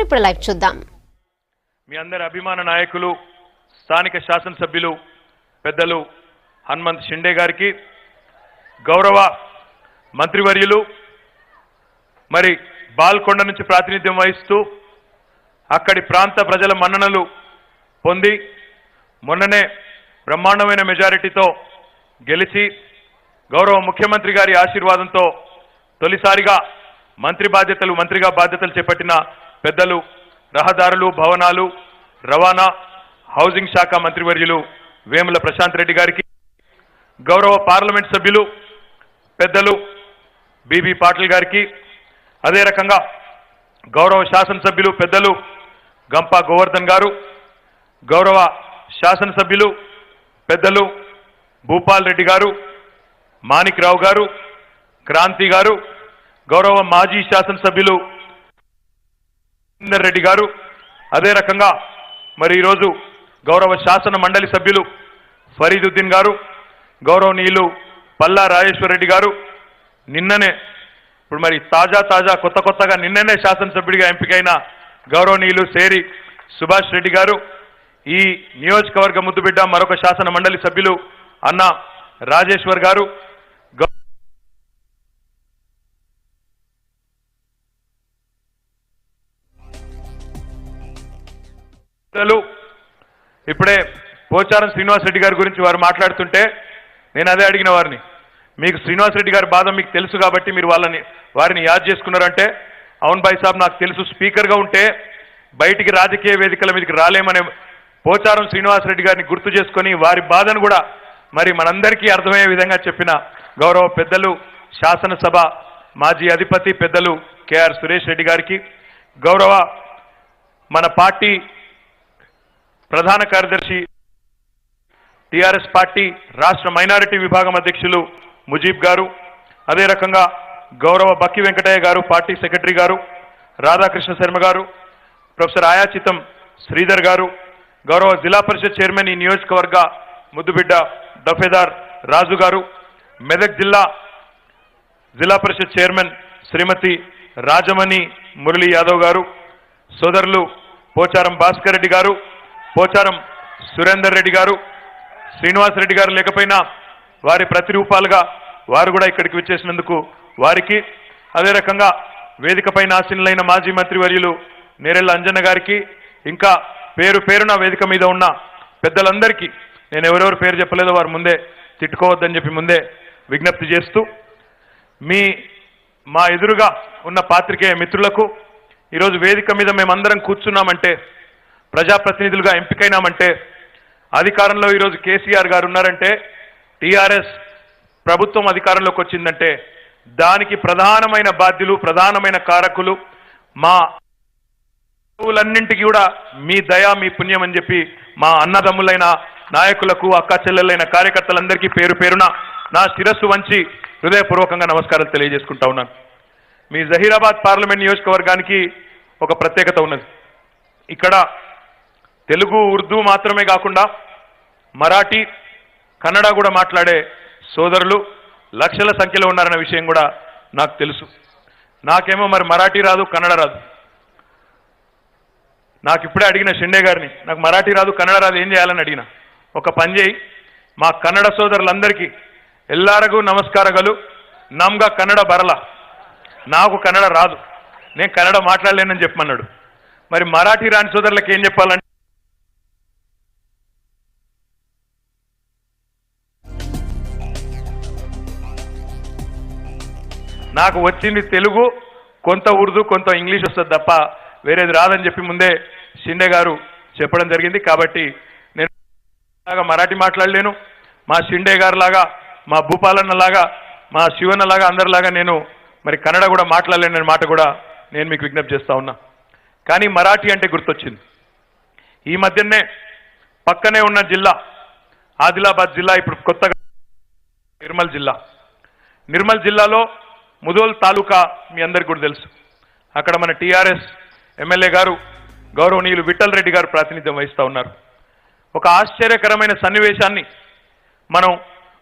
ఇప్పుడు లైవ్ చూద్దాం. మీ అందరి అభిమాన నాయకులు స్థానిక శాసనసభ్యులు పెద్దలు హనుమంత్ షిండే గారికి, గౌరవ మంత్రివర్యులు మరి బాల్కొండ నుంచి ప్రాతినిధ్యం వహిస్తూ అక్కడి ప్రాంత ప్రజల మన్ననలు పొంది మొన్ననే బ్రహ్మాండమైన మెజారిటీతో గెలిచి గౌరవ ముఖ్యమంత్రి గారి ఆశీర్వాదంతో తొలిసారిగా మంత్రిగా బాధ్యతలు చేపట్టిన పెద్దలు రహదారులు, భవనాలు, రవాణా, హౌసింగ్ శాఖ మంత్రివర్యులు వేముల ప్రశాంత్ రెడ్డి గారికి, గౌరవ పార్లమెంట్ సభ్యులు పెద్దలు బీబీ పాటిల్ గారికి, అదే రకంగా గౌరవ శాసనసభ్యులు పెద్దలు గంపా గోవర్ధన్ గారు, గౌరవ శాసనసభ్యులు పెద్దలు భూపాల్ రెడ్డి గారు, మాణిక్ రావు గారు, క్రాంతి గారు, గౌరవ మాజీ శాసనసభ్యులు రెడ్డి గారు, అదే రకంగా మరి ఈరోజు గౌరవ శాసన మండలి సభ్యులు ఫరీదుద్దీన్ గారు, గౌరవనీయులు పల్లా రాజేశ్వర్ రెడ్డి గారు, నిన్ననే ఇప్పుడు మరి తాజా కొత్తగా నిన్ననే శాసనసభ్యుడిగా ఎంపికైన గౌరవనీయులు సేరి సుభాష్ రెడ్డి గారు, ఈ నియోజకవర్గ ముద్దుబిడ్డ మరొక శాసన మండలి సభ్యులు అన్న రాజేశ్వర్ గారు, ఇప్పుడే పోచారం శ్రీనివాస్ రెడ్డి గారి గురించి వారు మాట్లాడుతుంటే నేను అదే అడిగిన వారిని, మీకు శ్రీనివాస్ రెడ్డి గారి బాధ మీకు తెలుసు కాబట్టి మీరు వారిని యాద్ చేసుకున్నారంటే, అవును భాయ్ సాబ్ నాకు తెలుసు, స్పీకర్గా ఉంటే బయటికి రాజకీయ వేదికల మీదకి రాలేమనే పోచారం శ్రీనివాస్ రెడ్డి గారిని గుర్తు చేసుకొని వారి బాధను కూడా మరి మనందరికీ అర్థమయ్యే విధంగా చెప్పిన గౌరవ పెద్దలు శాసనసభ మాజీ అధిపతి పెద్దలు కేఆర్ సురేష్ రెడ్డి గారికి, గౌరవ మన పార్టీ ప్రధాన కార్యదర్శి టిఆర్ఎస్ పార్టీ రాష్ట్ర మైనారిటీ విభాగం అధ్యక్షులు ముజీబ్ గారు, అదే రకంగా గౌరవ బక్కి వెంకటయ్య గారు పార్టీ సెక్రటరీ గారు, రాధాకృష్ణ శర్మ గారు, ప్రొఫెసర్ ఆయాచితం శ్రీధర్ గారు, గౌరవ జిల్లా పరిషత్ చైర్మన్ ఈ నియోజకవర్గ ముద్దుబిడ్డ దఫేదార్ రాజు గారు, మెదక్ జిల్లా పరిషత్ చైర్మన్ శ్రీమతి రాజమణి మురళీ యాదవ్ గారు, సోదరులు పోచారం భాస్కర్ రెడ్డి గారు, పోచారం సురేందర్ రెడ్డి గారు, శ్రీనివాస్ రెడ్డి గారు లేకపోయినా వారి ప్రతిరూపాలుగా వారు కూడా ఇక్కడికి విచ్చేసినందుకు వారికి, అదే రకంగా వేదికపైన ఆసీనులైన మాజీ మంత్రివర్యులు నేరెళ్ల అంజన్న గారికి, ఇంకా పేరున వేదిక మీద ఉన్న పెద్దలందరికీ, నేను ఎవరెవరు పేరు చెప్పలేదో వారు ముందే తిట్టుకోవద్దని చెప్పి ముందే విజ్ఞప్తి చేస్తూ, మా ఎదురుగా ఉన్న పాత్రికేయ మిత్రులకు ఈరోజు వేదిక మీద మేమందరం కూర్చున్నామంటే, ప్రజాప్రతినిధులుగా ఎంపికైనామంటే, అధికారంలో ఈరోజు కేసీఆర్ గారు ఉన్నారంటే, టీఆర్ఎస్ ప్రభుత్వం అధికారంలోకి వచ్చిందంటే దానికి ప్రధానమైన బాధ్యులు, ప్రధానమైన కారకులు మా ఊలన్నింటికి కూడా మీ దయ, మీ పుణ్యం అని చెప్పి మా అన్నదమ్ములైన నాయకులకు, అక్క చెల్లెలైన కార్యకర్తలందరికీ పేరున నా శిరస్సు వంచి హృదయపూర్వకంగా నమస్కారాలు తెలియజేసుకుంటా ఉన్నాను. మీ జహీరాబాద్ పార్లమెంట్ నియోజకవర్గానికి ఒక ప్రత్యేకత ఉన్నది. ఇక్కడ తెలుగు, ఉర్దూ మాత్రమే కాకుండా మరాఠీ, కన్నడ కూడా మాట్లాడే సోదరులు లక్షల సంఖ్యలో ఉన్నారన్న విషయం కూడా నాకు తెలుసు. నాకేమో మరి మరాఠీ రాదు, కన్నడ రాదు. నాకు ఇప్పుడే అడిగిన షిండే గారిని, నాకు మరాఠీ రాదు, కన్నడ రాదు, ఏం చేయాలని అడిగిన. ఒక పని చేయి, మా కన్నడ సోదరులందరికీ ఎల్లారగు నమస్కారగలు, నమ్గా కన్నడ బరల, నాకు కన్నడ రాదు, నేను కన్నడ మాట్లాడలేనని చెప్పమన్నాడు. మరి మరాఠీ రాని సోదరులకు ఏం చెప్పాలంటే, నాకు వచ్చింది తెలుగు, కొంత ఉర్దూ, కొంత ఇంగ్లీష్ వస్తుంది తప్ప వేరేది రాదని చెప్పి ముందే షిండే గారు చెప్పడం జరిగింది. కాబట్టి నేను లాగా మరాఠీ మాట్లాడలేను, మా షిండే గారు లాగా, మా భూపాలన్న లాగా, మా శివన్న లాగా, అందరిలాగా నేను మరి కన్నడ కూడా మాట్లాడలేననే మాట కూడా నేను మీకు విజ్ఞప్తి చేస్తా ఉన్నా. కానీ మరాఠీ అంటే గుర్తొచ్చింది. ఈ మధ్యనే పక్కనే ఉన్న జిల్లా ఆదిలాబాద్ జిల్లా, ఇప్పుడు కొత్తగా నిర్మల్ జిల్లాలో ముదోల్ తాలూకా మీ అందరికీ కూడా తెలుసు. అక్కడ మన టీఆర్ఎస్ ఎమ్మెల్యే గారు గౌరవనీయులు విఠల్ రెడ్డి గారు ప్రాతినిధ్యం వహిస్తూ ఉన్నారు. ఒక ఆశ్చర్యకరమైన సన్నివేశాన్ని మనం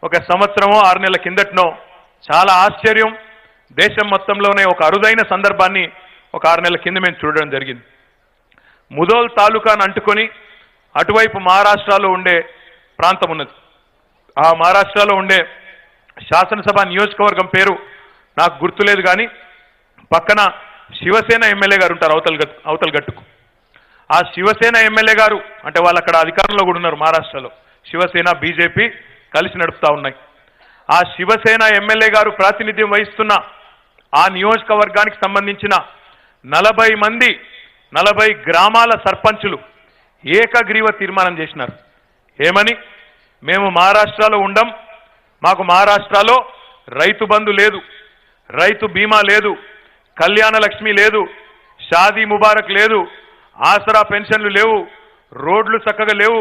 ఒక సంవత్సరమో 6 నెలల కిందటనో, చాలా ఆశ్చర్యం, దేశం మొత్తంలోనే ఒక అరుదైన సందర్భాన్ని ఒక 6 నెలల కింద మేము చూడడం జరిగింది. ముదోల్ తాలూకాను అంటుకొని అటువైపు మహారాష్ట్రలో ఉండే ప్రాంతం ఉన్నది. ఆ మహారాష్ట్రలో ఉండే శాసనసభ నియోజకవర్గం పేరు నాకు గుర్తులేదు, కానీ పక్కన శివసేన ఎమ్మెల్యే గారు ఉంటారు అవతల గట్టుకు. ఆ శివసేన ఎమ్మెల్యే గారు అంటే వాళ్ళు అక్కడ అధికారంలో కూడా ఉన్నారు. మహారాష్ట్రలో శివసేన బీజేపీ కలిసి నడుపుతా ఉన్నాయి. ఆ శివసేన ఎమ్మెల్యే గారు ప్రాతినిధ్యం వహిస్తున్న ఆ నియోజకవర్గానికి సంబంధించిన 40 గ్రామాల సర్పంచులు ఏకగ్రీవ తీర్మానం చేసినారు. ఏమని? మేము మహారాష్ట్రలో ఉండం, మాకు మహారాష్ట్రలో రైతు బంధు లేదు, రైతు బీమా లేదు, కళ్యాణ లక్ష్మి లేదు, షాదీ ముబారక్ లేదు, ఆసరా పెన్షన్లు లేవు, రోడ్లు చక్కగా లేవు,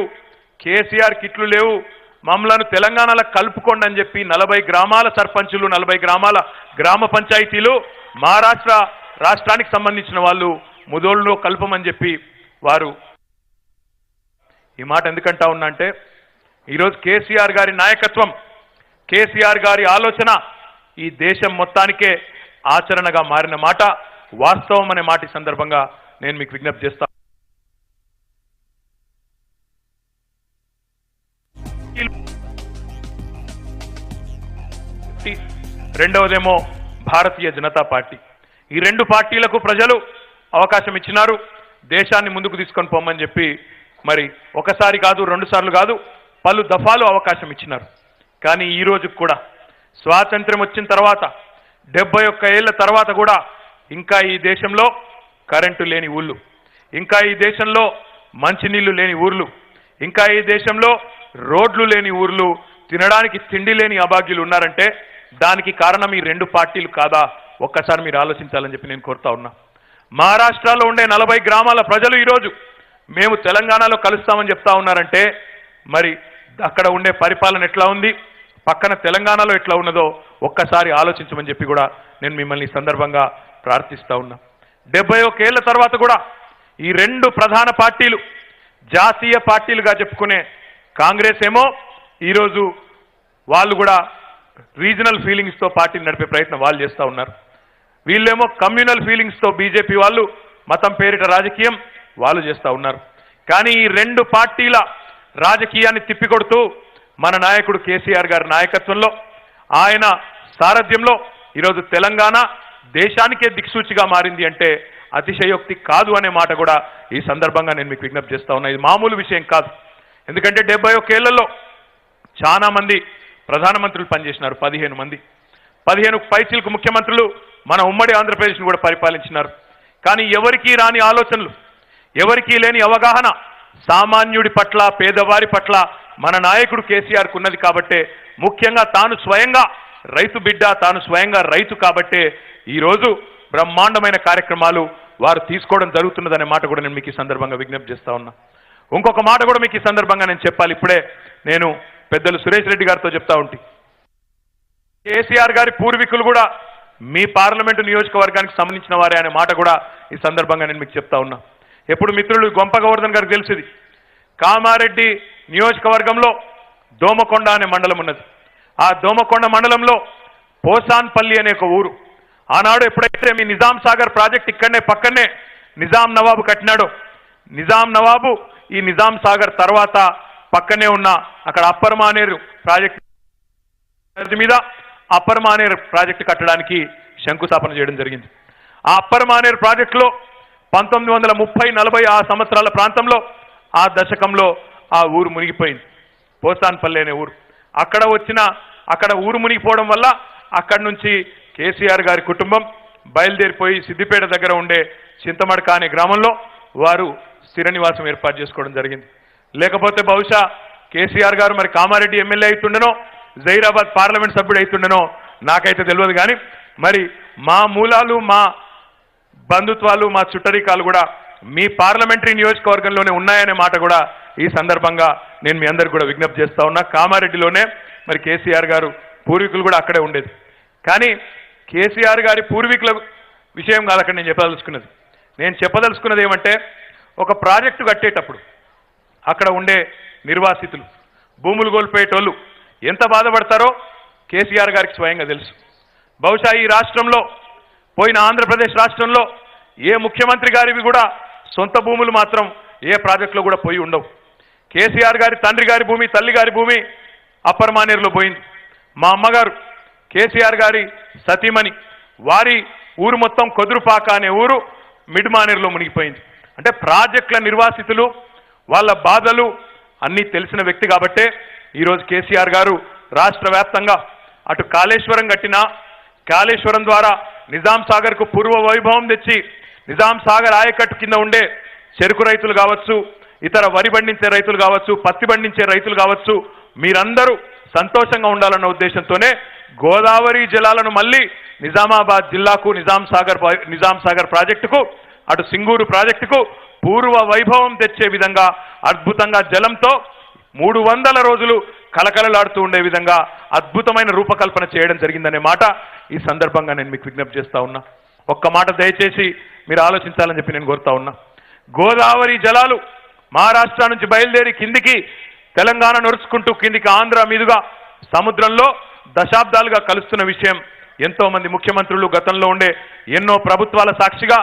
కేసీఆర్ కిట్లు లేవు, మమ్మలను తెలంగాణలో కలుపుకోండి అని చెప్పి 40 గ్రామాల సర్పంచులు, 40 గ్రామాల గ్రామ పంచాయతీలు మహారాష్ట్ర రాష్ట్రానికి సంబంధించిన వాళ్ళు ముదోళ్ళలో కలుపమని చెప్పి వారు. ఈ మాట ఎందుకంటా ఉన్నా అంటే ఈరోజు కేసీఆర్ గారి నాయకత్వం, కేసీఆర్ గారి ఆలోచన ఈ దేశం మొత్తానికే ఆచరణగా మారిన మాట వాస్తవం అనే మాట ఈ సందర్భంగా నేను మీకు విజ్ఞప్తి చేస్తా. రెండవదేమో భారతీయ జనతా పార్టీ. ఈ రెండు పార్టీలకు ప్రజలు అవకాశం ఇచ్చినారు దేశాన్ని ముందుకు తీసుకొని పోమని చెప్పి. మరి ఒకసారి కాదు, 2 సార్లు కాదు, పలు దఫాలు అవకాశం ఇచ్చినారు. కానీ ఈ రోజు కూడా స్వాతంత్ర్యం వచ్చిన తర్వాత 71 ఏళ్ల తర్వాత కూడా ఇంకా ఈ దేశంలో కరెంటు లేని ఊళ్ళు, ఇంకా ఈ దేశంలో మంచినీళ్లు లేని ఊర్లు, ఇంకా ఈ దేశంలో రోడ్లు లేని ఊర్లు, తినడానికి తిండి లేని అభాగ్యులు ఉన్నారంటే దానికి కారణం ఈ రెండు పార్టీలు కాదా? ఒక్కసారి మీరు ఆలోచించాలని చెప్పి నేను కోరుతా ఉన్నా. మహారాష్ట్రలో ఉండే 40 గ్రామాల ప్రజలు ఈరోజు మేము తెలంగాణలో కలుస్తామని చెప్తా ఉన్నారంటే మరి అక్కడ ఉండే పరిపాలన ఎట్లా ఉంది, పక్కన తెలంగాణలో ఎట్లా ఉన్నదో ఒక్కసారి ఆలోచించమని చెప్పి కూడా నేను మిమ్మల్ని ఈ సందర్భంగా ప్రార్థిస్తా ఉన్నా. 71 ఏళ్ల తర్వాత కూడా ఈ రెండు ప్రధాన పార్టీలు, జాతీయ పార్టీలుగా చెప్పుకునే కాంగ్రెస్ ఏమో ఈరోజు వాళ్ళు కూడా రీజనల్ ఫీలింగ్స్తో పార్టీని నడిపే ప్రయత్నం వాళ్ళు చేస్తూ ఉన్నారు. వీళ్ళేమో కమ్యూనల్ ఫీలింగ్స్తో బీజేపీ వాళ్ళు మతం పేరిట రాజకీయం వాళ్ళు చేస్తూ ఉన్నారు. కానీ ఈ రెండు పార్టీల రాజకీయాన్ని తిప్పికొడుతూ మన నాయకుడు కేసీఆర్ గారి నాయకత్వంలో, ఆయన సారథ్యంలో ఈరోజు తెలంగాణ దేశానికే దిక్సూచిగా మారింది అంటే అతిశయోక్తి కాదు అనే మాట కూడా ఈ సందర్భంగా నేను మీకు విజ్ఞప్తి చేస్తా ఉన్నా. ఇది మామూలు విషయం కాదు. ఎందుకంటే 71 ఏళ్లలో చాలా మంది ప్రధానమంత్రులు పనిచేసినారు. 15 మంది, 15 పైచిలకు ముఖ్యమంత్రులు మన ఉమ్మడి ఆంధ్రప్రదేశ్ను కూడా పరిపాలించినారు. కానీ ఎవరికీ రాని ఆలోచనలు, ఎవరికీ లేని అవగాహన సామాన్యుడి పట్ల, పేదవారి పట్ల మన నాయకుడు కేసీఆర్కు ఉన్నది కాబట్టే, ముఖ్యంగా తాను స్వయంగా రైతు బిడ్డ, తాను స్వయంగా రైతు కాబట్టే ఈరోజు బ్రహ్మాండమైన కార్యక్రమాలు వారు తీసుకోవడం జరుగుతున్నదనే మాట కూడా నేను మీకు ఈ సందర్భంగా విజ్ఞప్తి చేస్తా ఉన్నా. ఇంకొక మాట కూడా మీకు ఈ సందర్భంగా నేను చెప్పాలి. ఇప్పుడే నేను పెద్దలు సురేష్ రెడ్డి గారితో చెప్తా ఉంటే, కేసీఆర్ గారి పూర్వీకులు కూడా మీ పార్లమెంటు నియోజకవర్గానికి సంబంధించిన వారే అనే మాట కూడా ఈ సందర్భంగా నేను మీకు చెప్తా ఉన్నా. ఎప్పుడు మిత్రులు గొంప గోవర్ధన్ గారికి తెలిసింది, కామారెడ్డి నియోజకవర్గంలో దోమకొండ అనే మండలం ఉన్నది. ఆ దోమకొండ మండలంలో పోసాన్పల్లి అనే ఒక ఊరు, ఆనాడు ఎప్పుడైతే మీ నిజాం సాగర్ ప్రాజెక్ట్ ఇక్కడనే పక్కనే నిజాం నవాబు కట్టినాడో, నిజాం నవాబు ఈ నిజాం సాగర్ తర్వాత పక్కనే ఉన్న అక్కడ అప్పర్ మానేరు ప్రాజెక్టు మీద అప్పర్ మానేరు ప్రాజెక్టు కట్టడానికి శంకుస్థాపన చేయడం జరిగింది. ఆ అప్పర్ మానేరు ప్రాజెక్టులో 1930-40 ఆ సంవత్సరాల ప్రాంతంలో, ఆ దశకంలో ఆ ఊరు మునిగిపోయింది. పోసాన్పల్లి అనే ఊరు. అక్కడ ఊరు మునిగిపోవడం వల్ల అక్కడి నుంచి కేసీఆర్ గారి కుటుంబం బయలుదేరిపోయి సిద్దిపేట దగ్గర ఉండే చింతమడక అనే గ్రామంలో వారు స్థిర నివాసం ఏర్పాటు చేసుకోవడం జరిగింది. లేకపోతే బహుశా కేసీఆర్ గారు మరి కామారెడ్డి ఎమ్మెల్యే అవుతుండనో, జైరాబాద్ పార్లమెంట్ సభ్యుడు అవుతుండనో నాకైతే తెలియదు. కానీ మరి మా మూలాలు, మా బంధుత్వాలు, మా చుట్టరికాలు కూడా మీ పార్లమెంటరీ నియోజకవర్గంలోనే ఉన్నాయనే మాట కూడా ఈ సందర్భంగా నేను మీ అందరికి కూడా విజ్ఞప్తి చేస్తా ఉన్నా. కామారెడ్డిలోనే మరి కేసీఆర్ గారు పూర్వీకులు కూడా అక్కడే ఉండేది. కానీ కేసీఆర్ గారి పూర్వీకుల విషయం కాదు అక్కడ నేను చెప్పదలుచుకున్నది. నేను చెప్పదలుచుకున్నది ఏమంటే, ఒక ప్రాజెక్టు కట్టేటప్పుడు అక్కడ ఉండే నిర్వాసితులు, భూములు కోల్పోయేటోళ్ళు ఎంత బాధపడతారో కేసీఆర్ గారికి స్వయంగా తెలుసు. బహుశా ఈ రాష్ట్రంలో, పోయిన ఆంధ్రప్రదేశ్ రాష్ట్రంలో ఏ ముఖ్యమంత్రి గారివి కూడా సొంత భూములు మాత్రం ఏ ప్రాజెక్టులో కూడా పోయి ఉండవు. కేసీఆర్ గారి తండ్రి గారి భూమి, తల్లి గారి భూమి అప్పర్ మానేరులో పోయింది. మా అమ్మగారు కేసీఆర్ గారి సతీమణి వారి ఊరు మొత్తం కొదురుపాక అనే ఊరు మిడ్ మానేరులో మునిగిపోయింది. అంటే ప్రాజెక్టుల నిర్వాసితులు వాళ్ళ బాధలు అన్నీ తెలిసిన వ్యక్తి కాబట్టే ఈరోజు కేసీఆర్ గారు రాష్ట్ర వ్యాప్తంగా అటు కాళేశ్వరం కట్టినా, కాళేశ్వరం ద్వారా నిజాం సాగర్కు పూర్వ వైభవం తెచ్చి నిజాం సాగర్ ఆయకట్టు కింద ఉండే చెరుకు రైతులు కావచ్చు, ఇతర వరి పండించే రైతులు కావచ్చు, పత్తి పండించే రైతులు కావచ్చు, మీరందరూ సంతోషంగా ఉండాలన్న ఉద్దేశంతోనే గోదావరి జలాలను మళ్ళీ నిజామాబాద్ జిల్లాకు నిజాం సాగర్ ప్రాజెక్టుకు, అటు సింగూరు ప్రాజెక్టుకు పూర్వ వైభవం తెచ్చే విధంగా అద్భుతంగా జలంతో 300 రోజులు కలకలలాడుతూ ఉండే విధంగా అద్భుతమైన రూపకల్పన చేయడం జరిగిందనే మాట ఈ సందర్భంగా నేను మీకు విజ్ఞప్తి చేస్తా ఉన్నా. ఒక్క మాట దయచేసి మీరు ఆలోచించాలని చెప్పి నేను కోరుతా ఉన్నా. గోదావరి జలాలు మహారాష్ట్ర నుంచి బయలుదేరి కిందికి తెలంగాణ నడుచుకుంటూ కిందికి ఆంధ్ర మీదుగా సముద్రంలో దశాబ్దాలుగా కలుస్తున్న విషయం ఎంతో మంది ముఖ్యమంత్రులు గతంలో ఉండే ఎన్నో ప్రభుత్వాల సాక్షిగా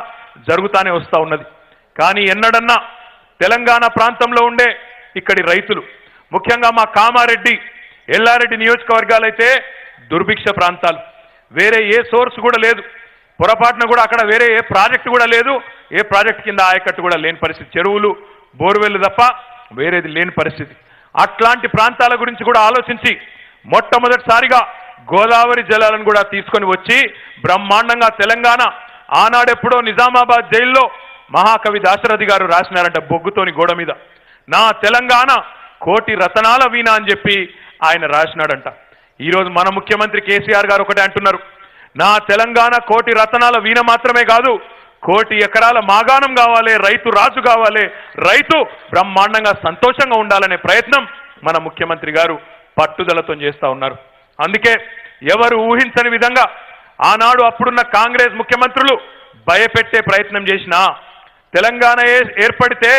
జరుగుతానే వస్తూ ఉన్నది. కానీ ఎన్నడన్నా తెలంగాణ ప్రాంతంలో ఉండే ఇక్కడి రైతులు, ముఖ్యంగా మా కామారెడ్డి, ఎల్లారెడ్డి నియోజకవర్గాలైతే దుర్భిక్ష ప్రాంతాలు, వేరే ఏ సోర్స్ కూడా లేదు, పొరపాటున కూడా అక్కడ వేరే ఏ ప్రాజెక్టు కూడా లేదు, ఏ ప్రాజెక్ట్ కింద ఆయకట్టు కూడా లేని పరిస్థితి, చెరువులు బోర్వెల్లు తప్ప వేరేది లేని పరిస్థితి. అట్లాంటి ప్రాంతాల గురించి కూడా ఆలోచించి మొట్టమొదటిసారిగా గోదావరి జలాలను కూడా తీసుకొని వచ్చి బ్రహ్మాండంగా తెలంగాణ ఆనాడెప్పుడో నిజామాబాద్ జైల్లో మహాకవి దాశరథి గారు రాసినారంట బొగ్గుతోని గోడ మీద, నా తెలంగాణ కోటి రతనాల వీణ అని చెప్పి ఆయన రాసినాడంట. ఈరోజు మన ముఖ్యమంత్రి కేసీఆర్ గారు ఒకటే అంటున్నారు, నా తెలంగాణ కోటి రతనాల వీణ మాత్రమే కాదు, కోటి ఎకరాల మాగాణం కావాలి, రైతు రాజు కావాలి, రైతు బ్రహ్మాండంగా సంతోషంగా ఉండాలనే ప్రయత్నం మన ముఖ్యమంత్రి గారు పట్టుదలతో చేస్తా ఉన్నారు. అందుకే ఎవరు ఊహించని విధంగా ఆనాడు అప్పుడున్న కాంగ్రెస్ ముఖ్యమంత్రులు భయపెట్టే ప్రయత్నం చేసినా తెలంగాణ ఏర్పడితే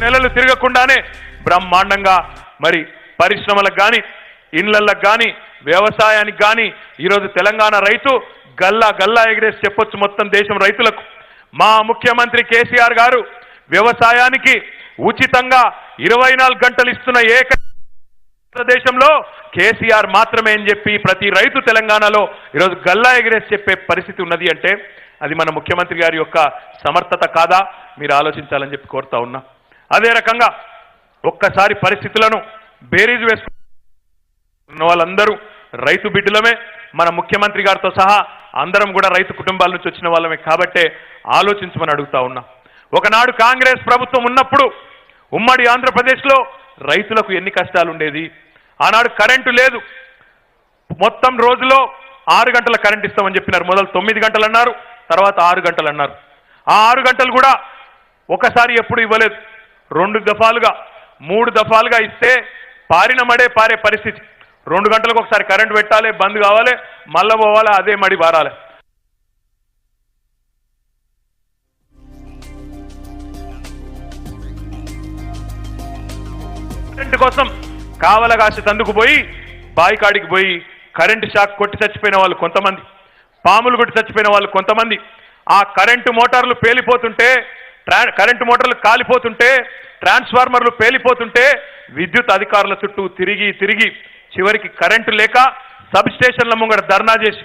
నెలలు తిరగకుండానే బ్రహ్మాండంగా మరి పరిశ్రమలకు కానీ, ఇండ్లకు కానీ, వ్యవసాయానికి కానీ ఈరోజు తెలంగాణ రైతు గల్లా గల్లా ఎగిరేసి చెప్పొచ్చు మొత్తం దేశం రైతులకు. మా ముఖ్యమంత్రి కేసీఆర్ గారు వ్యవసాయానికి ఉచితంగా 24 గంటలు ఇస్తున్న దేశంలో కేసీఆర్ మాత్రమే అని చెప్పి ప్రతి రైతు తెలంగాణలో ఈరోజు గల్లా ఎగిరేసి చెప్పే పరిస్థితి ఉన్నది అంటే అది మన ముఖ్యమంత్రి గారి యొక్క సమర్థత కాదా? మీరు ఆలోచించాలని చెప్పి కోరుతా ఉన్నా. అదే రకంగా ఒక్కసారి పరిస్థితులను బేరీజు వేసుకున్న వాళ్ళందరూ రైతు బిడ్డలమే, మన ముఖ్యమంత్రి గారితో సహా అందరం కూడా రైతు కుటుంబాల నుంచి వచ్చిన వాళ్ళమే కాబట్టే ఆలోచించమని అడుగుతా ఉన్నా. ఒకనాడు కాంగ్రెస్ ప్రభుత్వం ఉన్నప్పుడు ఉమ్మడి ఆంధ్రప్రదేశ్లో రైతులకు ఎన్ని కష్టాలు ఉండేది. ఆనాడు కరెంటు లేదు, మొత్తం రోజులో 6 గంటల కరెంట్ ఇస్తామని చెప్పినారు. మొదలు 9 గంటలు అన్నారు, తర్వాత 6 గంటలు అన్నారు. ఆ 6 గంటలు కూడా ఒకసారి ఎప్పుడు ఇవ్వలేదు, 2 దఫాలుగా 3 దఫాలుగా ఇస్తే పారిన మడే పారే పరిస్థితి. 2 గంటలకు ఒకసారి కరెంటు పెట్టాలి, బంద్ కావాలి, మళ్ళా పోవాలి, అదే మడి బారాలి. కరెంటు కోసం కావలగాసి తందుకు పోయి బాయికాడికి పోయి కరెంటు షాక్ కొట్టి చచ్చిపోయిన వాళ్ళు కొంతమంది, పాములు కొట్టి చచ్చిపోయిన వాళ్ళు కొంతమంది, ఆ కరెంటు మోటార్లు పేలిపోతుంటే, కరెంటు మోటార్లు కాలిపోతుంటే, ట్రాన్స్ఫార్మర్లు పేలిపోతుంటే విద్యుత్ అధికారుల చుట్టూ తిరిగి తిరిగి చివరికి కరెంటు లేక సబ్ స్టేషన్ల ముంగడ ధర్నా చేసి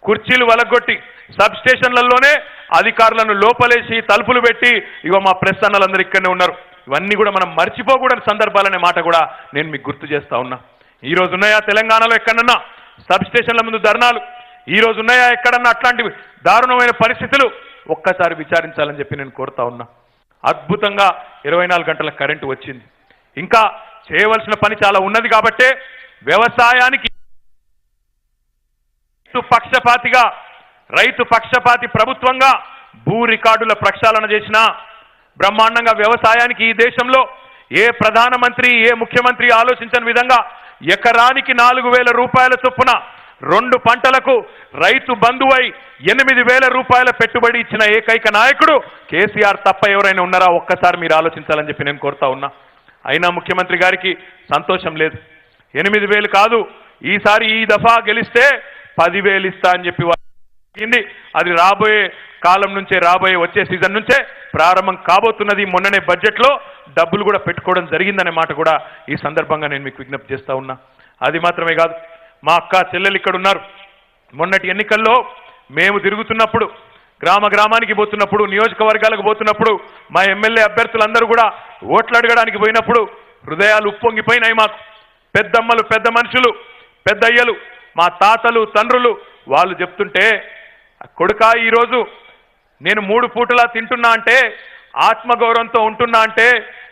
కుర్చీలు వలగొట్టి సబ్ స్టేషన్లలోనే అధికారులను లోపలేసి తలుపులు పెట్టి ఇగో మా ప్రెస్ అన్నలందరూ ఇక్కడనే ఉన్నారు. ఇవన్నీ కూడా మనం మర్చిపోకూడని సందర్భాలనే మాట కూడా నేను మీకు గుర్తు చేస్తా ఉన్నా. ఈ రోజు ఉన్నాయా తెలంగాణలో ఎక్కడన్నా సబ్ స్టేషన్ల ముందు ధర్నాలు? ఈ రోజు ఉన్నాయా ఎక్కడన్నా అట్లాంటి దారుణమైన పరిస్థితులు? ఒక్కసారి విచారించాలని చెప్పి నేను కోరుతా ఉన్నా. అద్భుతంగా 24 గంటల కరెంటు వచ్చింది. ఇంకా చేయవలసిన పని చాలా ఉన్నది కాబట్టే వ్యవసాయానికి రైతు పక్షపాతి ప్రభుత్వంగా భూ రికార్డుల ప్రక్షాళన చేసిన బ్రహ్మాండంగా వ్యవసాయానికి ఈ దేశంలో ఏ ప్రధానమంత్రి ఏ ముఖ్యమంత్రి ఆలోచించని విధంగా ఎకరానికి 4,000 రూపాయల చొప్పున 2 పంటలకు రైతు బంధువై 8,000 రూపాయల పెట్టుబడి ఇచ్చిన ఏకైక నాయకుడు కేసీఆర్ తప్ప ఎవరైనా ఉన్నారా? ఒక్కసారి మీరు ఆలోచించాలని చెప్పి నేను కోరుతా ఉన్నా. అయినా ముఖ్యమంత్రి గారికి సంతోషం లేదు. 8,000 కాదు, ఈసారి ఈ దఫా గెలిస్తే 10,000 ఇస్తా అని చెప్పి అది రాబోయే కాలం నుంచే వచ్చే సీజన్ నుంచే ప్రారంభం కాబోతున్నది. మొన్ననే బడ్జెట్లో డబ్బులు కూడా పెట్టుకోవడం జరిగిందనే మాట కూడా ఈ సందర్భంగా నేను మీకు విజ్ఞప్తి చేస్తా ఉన్నా. అది మాత్రమే కాదు, మా అక్క చెల్లెలు ఇక్కడ ఉన్నారు. మొన్నటి ఎన్నికల్లో మేము తిరుగుతున్నప్పుడు, గ్రామానికి పోతున్నప్పుడు, నియోజకవర్గాలకు పోతున్నప్పుడు, మా ఎమ్మెల్యే అభ్యర్థులందరూ కూడా ఓట్లు అడగడానికి పోయినప్పుడు హృదయాలు ఉప్పొంగిపోయినాయి. మాకు పెద్దమ్మలు, పెద్ద మనుషులు, పెద్దయ్యలు, మా తాతలు, తండ్రులు వాళ్ళు చెప్తుంటే, కొడుకా ఈరోజు నేను 3 పూటలా తింటున్నా అంటే, ఆత్మగౌరవంతో ఉంటున్నా అంటే,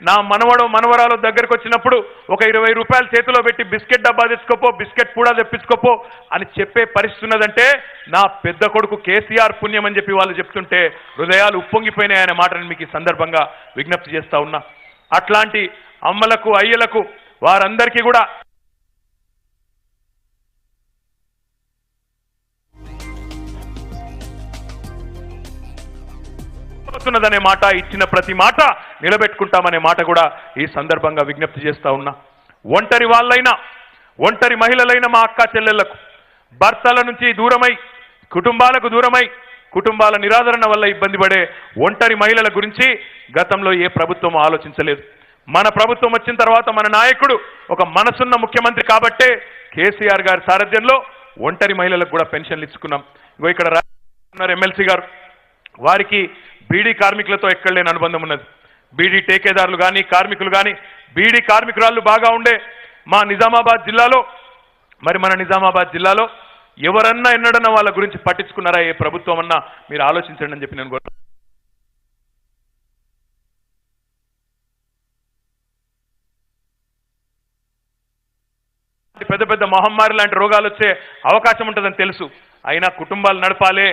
నా మనవరాలు దగ్గరకు వచ్చినప్పుడు ఒక 20 రూపాయలు చేతిలో పెట్టి బిస్కెట్ డబ్బా తెచ్చుకోపో, బిస్కెట్ కూడా తెప్పించుకోపో అని చెప్పే పరిస్థితి ఉన్నదంటే నా పెద్ద కొడుకు కేసీఆర్ పుణ్యం అని చెప్పి వాళ్ళు చెప్తుంటే హృదయాలు ఉప్పొంగిపోయినాయనే మాటను మీకు ఈ సందర్భంగా విజ్ఞప్తి చేస్తా ఉన్నా. అట్లాంటి అమ్మలకు, అయ్యలకు, వారందరికీ కూడా తున్నదనే మాట, ఇచ్చిన ప్రతి మాట నిలబెట్టుకుంటామనే మాట కూడా ఈ సందర్భంగా విజ్ఞప్తి చేస్తా ఉన్నా. ఒంటరి వాళ్ళైనా, ఒంటరి మహిళలైన మా అక్క చెల్లెళ్లకు భర్తల నుంచి దూరమై, కుటుంబాలకు దూరమై, కుటుంబాల నిరాదరణ వల్ల ఇబ్బంది పడే ఒంటరి మహిళల గురించి గతంలో ఏ ప్రభుత్వం ఆలోచించలేదు. మన ప్రభుత్వం వచ్చిన తర్వాత మన నాయకుడు ఒక మనసున్న ముఖ్యమంత్రి కాబట్టే కేసీఆర్ గారి సారథ్యంలో ఒంటరి మహిళలకు కూడా పెన్షన్లు ఇచ్చుకున్నాం. ఇగో ఇక్కడ ఎమ్మెల్సీ గారు, వారికి బీడీ కార్మికులతో ఎక్కడ లేని అనుబంధం ఉన్నది. బీడీ టేకేదారులు కానీ, కార్మికులు కానీ, బీడీ కార్మికురాళ్ళు బాగా ఉండే మా నిజామాబాద్ జిల్లాలో, మరి మన నిజామాబాద్ జిల్లాలో ఎవరన్నా ఎన్నడన్నా వాళ్ళ గురించి పట్టించుకున్నారా ఏ ప్రభుత్వం అన్నా? మీరు ఆలోచించండి అని చెప్పి నేను కోరుతున్నాను. పెద్ద పెద్ద మహమ్మారి లాంటి రోగాలు వచ్చే అవకాశం ఉంటుందని తెలుసు, అయినా కుటుంబాలు నడపాలే,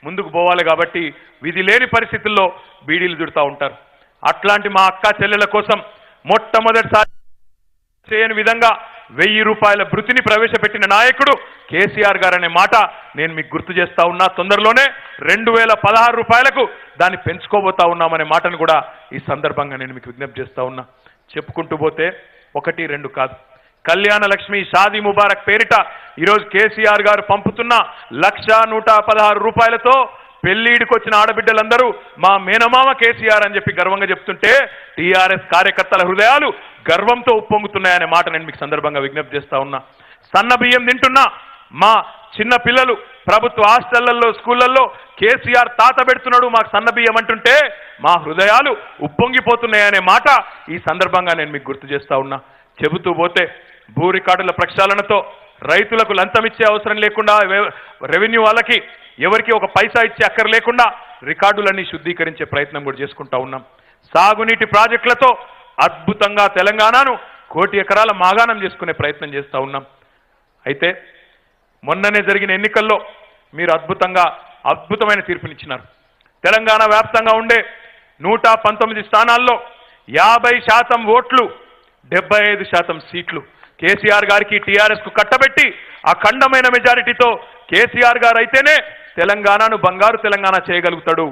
ముందుకు పోవాలి కాబట్టి విధి లేని పరిస్థితుల్లో బీడీలు దుడుతూ ఉంటారు. అట్లాంటి మా అక్క చెల్లెల కోసం మొట్టమొదటిసారి చేయని విధంగా 1000 రూపాయల భృతిని ప్రవేశపెట్టిన నాయకుడు కేసీఆర్ గారు అనే మాట నేను మీకు గుర్తు చేస్తా ఉన్నా. తొందరలోనే 2016 రూపాయలకు దాన్ని పెంచుకోబోతా ఉన్నామనే మాటను కూడా ఈ సందర్భంగా నేను మీకు విజ్ఞప్తి చేస్తా ఉన్నా. చెప్పుకుంటూ పోతే 1, 2 కాదు, కళ్యాణ లక్ష్మి, షాదీ ముబారక్ పేరిట ఈరోజు కేసీఆర్ గారు పంపుతున్న 1,116 రూపాయలతో పెళ్లిడికి వచ్చిన ఆడబిడ్డలందరూ మా మేనమామ కేసీఆర్ అని చెప్పి గర్వంగా చెప్తుంటే టీఆర్ఎస్ కార్యకర్తల హృదయాలు గర్వంతో ఉప్పొంగుతున్నాయనే మాట నేను మీకు సందర్భంగా విజ్ఞప్తి చేస్తా ఉన్నా. సన్న బియ్యం తింటున్నా మా చిన్న పిల్లలు ప్రభుత్వ హాస్టళ్లలో, స్కూళ్లలో కేసీఆర్ తాత పెడుతున్నాడు మాకు సన్న బియ్యం అంటుంటే మా హృదయాలు ఉప్పొంగిపోతున్నాయనే మాట ఈ సందర్భంగా నేను మీకు గుర్తు చేస్తా ఉన్నా. చెబుతూ పోతే భూ రికార్డుల ప్రక్షాళనతో రైతులకు లంచం ఇచ్చే అవసరం లేకుండా, రెవెన్యూ వాళ్ళకి ఎవరికి ఒక పైసా ఇచ్చే అక్కర లేకుండా రికార్డులన్నీ శుద్ధీకరించే ప్రయత్నం కూడా చేసుకుంటా ఉన్నాం. సాగునీటి ప్రాజెక్టులతో అద్భుతంగా తెలంగాణను 1 కోటి ఎకరాల మాగాణం చేసుకునే ప్రయత్నం చేస్తూ ఉన్నాం. అయితే మొన్ననే జరిగిన ఎన్నికల్లో మీరు అద్భుతమైన తీర్పునిచ్చినారు. తెలంగాణ వ్యాప్తంగా ఉండే 119 స్థానాల్లో 50% ఓట్లు, 75% సీట్లు కేసీఆర్ గారికి, టీఆర్ఎస్ కు కట్టబెట్టి అఖండమైన మెజారిటీతో కేసీఆర్ గారు అయితేనే తెలంగాణను బంగారు తెలంగాణ చేయగలుగుతాడు,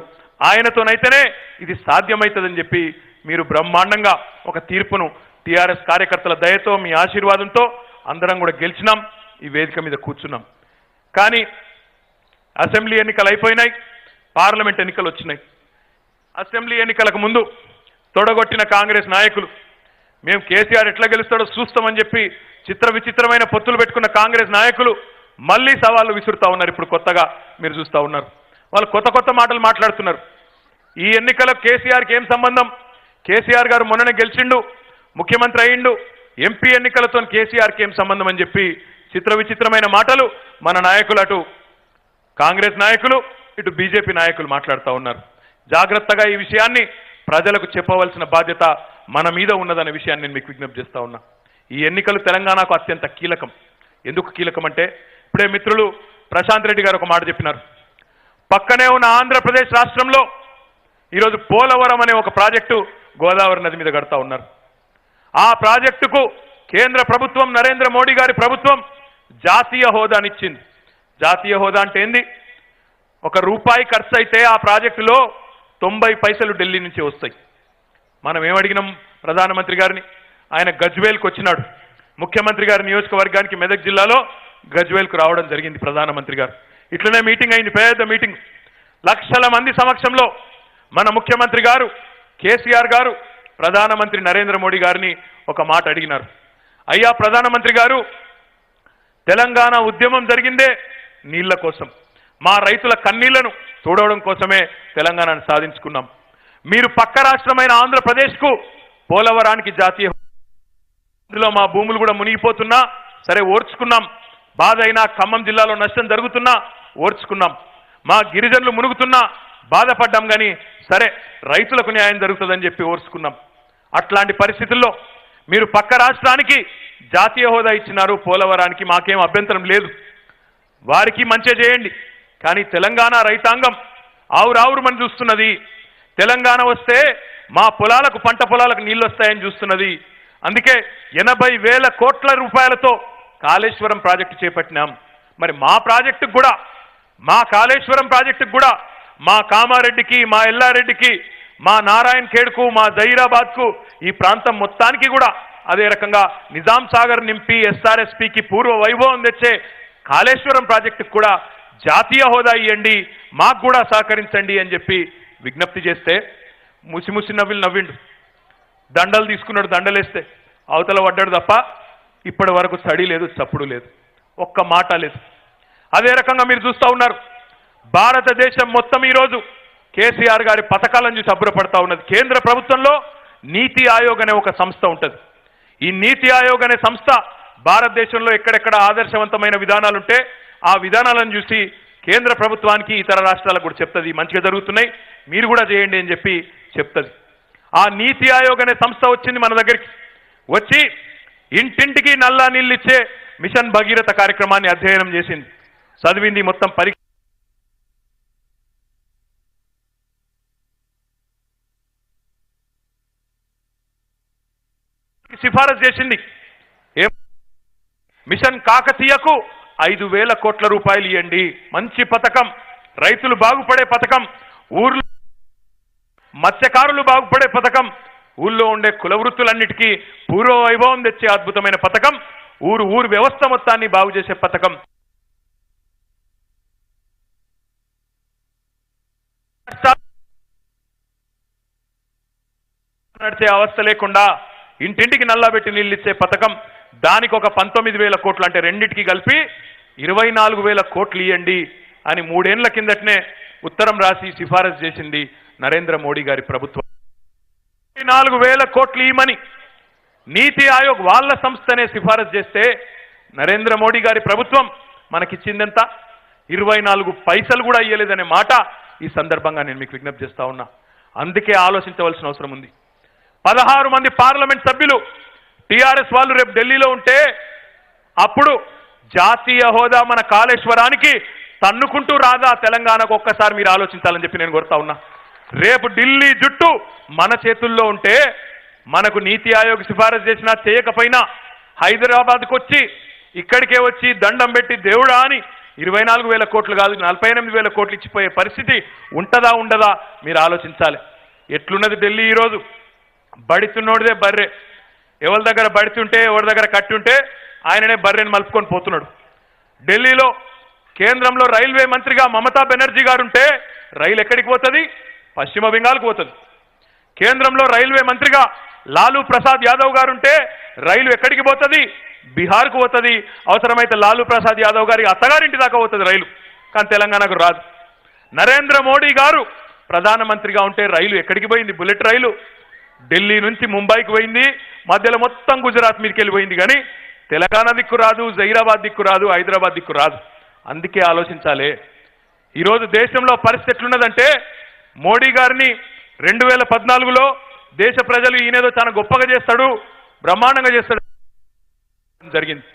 ఆయనతోనైతేనే ఇది సాధ్యమవుతుందని చెప్పి మీరు బ్రహ్మాండంగా ఒక తీర్పును టీఆర్ఎస్ కార్యకర్తల దయతో, మీ ఆశీర్వాదంతో అందరం కూడా గెలిచినాం, ఈ వేదిక మీద కూర్చున్నాం. కానీ అసెంబ్లీ ఎన్నికలు అయిపోయినాయి, పార్లమెంట్ ఎన్నికలు వచ్చినాయి. అసెంబ్లీ ఎన్నికలకు ముందు తొడగొట్టిన కాంగ్రెస్ నాయకులు మేము కేసీఆర్ ఎట్లా గెలుస్తాడో చూస్తామని చెప్పి విచిత్రమైన పొత్తులు పెట్టుకున్న కాంగ్రెస్ నాయకులు మళ్ళీ సవాళ్లు విసురుతా ఉన్నారు. ఇప్పుడు కొత్తగా మీరు చూస్తూ ఉన్నారు, వాళ్ళు కొత్త మాటలు మాట్లాడుతున్నారు. ఈ ఎన్నికల కేసీఆర్కి ఏం సంబంధం? కేసీఆర్ గారు మొన్ననే గెలిచిండు, ముఖ్యమంత్రి అయ్యిండు, ఎంపీ ఎన్నికలతో కేసీఆర్కి ఏం సంబంధం అని చెప్పి విచిత్రమైన మాటలు మన నాయకులు, అటు కాంగ్రెస్ నాయకులు, ఇటు బీజేపీ నాయకులు మాట్లాడుతూ ఉన్నారు. జాగ్రత్తగా ఈ విషయాన్ని ప్రజలకు చెప్పవలసిన బాధ్యత మన మీద ఉన్నదనే విషయాన్ని నేను మీకు విజ్ఞప్తి చేస్తా ఉన్నా. ఈ ఎన్నికలు తెలంగాణకు అత్యంత కీలకం. ఎందుకు కీలకం అంటే, ఇప్పుడే మిత్రులు ప్రశాంత్ రెడ్డి గారు ఒక మాట చెప్పినారు. పక్కనే ఉన్న ఆంధ్రప్రదేశ్ రాష్ట్రంలో ఈరోజు పోలవరం అనే ఒక ప్రాజెక్టు గోదావరి నది మీద కడతా ఉన్నారు. ఆ ప్రాజెక్టుకు కేంద్ర ప్రభుత్వం, నరేంద్ర మోడీ గారి ప్రభుత్వం జాతీయ హోదానిచ్చింది. జాతీయ హోదా అంటే ఏంది? ₹1 ఖర్చు అయితే ఆ ప్రాజెక్టులో 90 పైసలు ఢిల్లీ నుంచి వస్తాయి. మనం ఏమడిగినాం ప్రధానమంత్రి గారిని? ఆయన గజ్వేల్కి వచ్చినాడు, ముఖ్యమంత్రి గారి నియోజకవర్గానికి మెదక్ జిల్లాలో గజ్వేల్కు రావడం జరిగింది ప్రధానమంత్రి గారు. ఇట్లనే మీటింగ్ అయింది, పెద్ద మీటింగ్. లక్షల మంది సమక్షంలో మన ముఖ్యమంత్రి గారు కేసీఆర్ గారు ప్రధానమంత్రి నరేంద్ర మోడీ గారిని ఒక మాట అడిగినారు. అయ్యా ప్రధానమంత్రి గారు, తెలంగాణ ఉద్యమం జరిగిందే నీళ్ల కోసం, మా రైతుల కన్నీళ్లను చూడడం కోసమే తెలంగాణను సాధించుకున్నాం. మీరు పక్క రాష్ట్రమైన ఆంధ్రప్రదేశ్కు పోలవరానికి జాతీయ, ఇందులో మా భూములు కూడా మునిగిపోతున్నా సరే ఓర్చుకున్నాం. బాధ అయినా ఖమ్మం జిల్లాలో నష్టం జరుగుతున్నా ఓర్చుకున్నాం. మా గిరిజనులు మునుగుతున్నా బాధపడ్డాం, కానీ సరే రైతులకు న్యాయం జరుగుతుందని చెప్పి ఓర్చుకున్నాం. అట్లాంటి పరిస్థితుల్లో మీరు పక్క రాష్ట్రానికి జాతీయ హోదా ఇచ్చినారు, పోలవరానికి మాకేం అభ్యంతరం లేదు, వారికి మంచి చేయండి. కానీ తెలంగాణ రైతాంగం ఆవురావురుమని చూస్తున్నది. తెలంగాణ వస్తే మా పొలాలకు, పంట పొలాలకు నీళ్ళు వస్తాయని చూస్తున్నది. అందుకే 80,000 కోట్ల రూపాయలతో కాళేశ్వరం ప్రాజెక్టు చేపట్టినాం. మరి మా ప్రాజెక్టుకు కూడా, మా కాళేశ్వరం ప్రాజెక్టుకు కూడా, మా కామారెడ్డికి, మా ఎల్లారెడ్డికి, మా నారాయణ్ ఖేడ్కు, మా జహీరాబాద్కు, ఈ ప్రాంతం మొత్తానికి కూడా అదే రకంగా నిజాం సాగర్ నింపి ఎస్ఆర్ఎస్పికి పూర్వ వైభవం తెచ్చే కాళేశ్వరం ప్రాజెక్టుకు కూడా జాతీయ హోదా ఇవ్వండి, మాకు కూడా సహకరించండి అని చెప్పి విజ్ఞప్తి చేస్తే ముసిముసి నవ్విండు. దండలు తీసుకున్నాడు, దండలేస్తే అవతల పడ్డాడు తప్ప ఇప్పటి వరకు చడి లేదు, చప్పుడు లేదు, ఒక్క మాట లేదు. అదే రకంగా మీరు చూస్తూ ఉన్నారు, భారతదేశం మొత్తం ఈరోజు కేసీఆర్ గారి పథకాలను చూసి అబ్బురపడతా ఉన్నది. కేంద్ర ప్రభుత్వంలో నీతి ఆయోగ్ అనే ఒక సంస్థ ఉంటుంది. ఈ నీతి ఆయోగ్ అనే సంస్థ భారతదేశంలో ఎక్కడెక్కడ ఆదర్శవంతమైన విధానాలుంటే ఆ విధానాలను చూసి కేంద్ర ప్రభుత్వానికి, ఇతర రాష్ట్రాలకు కూడా చెప్తుంది, మంచిగా జరుగుతున్నాయి మీరు కూడా చేయండి అని చెప్పి చెప్తుంది. ఆ నీతి ఆయోగ్ అనే సంస్థ వచ్చింది మన దగ్గరికి, వచ్చి ఇంటింటికి నల్లా నీళ్ళు ఇచ్చే మిషన్ భగీరథ కార్యక్రమాన్ని అధ్యయనం చేసింది, చదివింది, మొత్తం సిఫారసు చేసింది. మిషన్ కాకతీయకు 5,000 కోట్ల రూపాయలు ఇవ్వండి, మంచి పథకం, రైతులు బాగుపడే పథకం, ఊర్లో మత్స్యకారులు బాగుపడే పథకం, ఊళ్ళో ఉండే కుల వృత్తులన్నిటికీ పూర్వ వైభవం తెచ్చే అద్భుతమైన పథకం, ఊరు వ్యవస్థ మొత్తాన్ని బాగు చేసే పథకం. నడిచే అవస్థ లేకుండా ఇంటింటికి నల్లబెట్టి నీళ్ళు ఇచ్చే పథకం, దానికి ఒక 19,000 కోట్లు, అంటే రెండింటికి కలిపి 24,000 కోట్లు ఇవ్వండి అని 3 ఏళ్ల కిందటనే ఉత్తరం రాసి సిఫారసు చేసింది నరేంద్ర మోడీ గారి ప్రభుత్వం. 24,000 కోట్లు ఇవ్వమని నీతి ఆయోగ్ వాళ్ళ సంస్థనే సిఫారసు చేస్తే నరేంద్ర మోడీ గారి ప్రభుత్వం మనకిచ్చిందెంత? 24 పైసలు కూడా ఇయ్యలేదనే మాట ఈ సందర్భంగా నేను మీకు విజ్ఞప్తి చేస్తా ఉన్నా. అందుకే ఆలోచించవలసిన అవసరం ఉంది. 16 మంది పార్లమెంట్ సభ్యులు టీఆర్ఎస్ వాళ్ళు రేపు ఢిల్లీలో ఉంటే అప్పుడు జాతీయ హోదా మన కాళేశ్వరానికి తన్నుకుంటూ రాదా తెలంగాణకు? ఒక్కసారి మీరు ఆలోచించాలని చెప్పి నేను కోరుతా ఉన్నా. రేపు ఢిల్లీ జుట్టు మన చేతుల్లో ఉంటే మనకు నీతి ఆయోగ్ సిఫారసు చేసినా చేయకపోయినా హైదరాబాద్కు వచ్చి, ఇక్కడికే వచ్చి దండం పెట్టి దేవుడా అని 24,000 కోట్లు కాదు 48,000 కోట్లు ఇచ్చిపోయే పరిస్థితి ఉంటుందా ఉండదా మీరు ఆలోచించాలి. ఎట్లున్నది ఢిల్లీ ఈరోజు? బడితున్నోడిదే బర్రె, ఎవరి దగ్గర బడితుంటే ఎవరి దగ్గర కట్టి ఉంటే ఆయననే బర్రెని మలుపుకొని పోతున్నాడు. ఢిల్లీలో కేంద్రంలో రైల్వే మంత్రిగా మమతా బెనర్జీ గారు ఉంటే రైలు ఎక్కడికి పోతుంది? పశ్చిమ బెంగాల్కు పోతుంది. కేంద్రంలో రైల్వే మంత్రిగా లాలూ ప్రసాద్ యాదవ్ గారు ఉంటే రైలు ఎక్కడికి పోతుంది? బీహార్కు పోతుంది. అవసరమైతే లాలూ ప్రసాద్ యాదవ్ గారి అత్తగారింటి దాకా పోతుంది రైలు, కానీ తెలంగాణకు రాదు. నరేంద్ర మోడీ గారు ప్రధానమంత్రిగా ఉంటే రైలు ఎక్కడికి పోయింది? బుల్లెట్ రైలు ఢిల్లీ నుంచి ముంబైకి పోయింది, మధ్యలో మొత్తం గుజరాత్ మీదకి వెళ్ళిపోయింది, కానీ తెలంగాణ దిక్కు రాదు, జహీరాబాద్ దిక్కు రాదు, హైదరాబాద్ దిక్కు రాదు. అందుకే ఆలోచించాలి. ఈరోజు దేశంలో పరిస్థితి ఎట్లున్నదంటే, మోడీ గారిని 2014లో దేశ ప్రజలు ఈయనేదో చాలా గొప్పగా చేస్తాడు, బ్రహ్మాండంగా చేస్తాడు జరిగింది.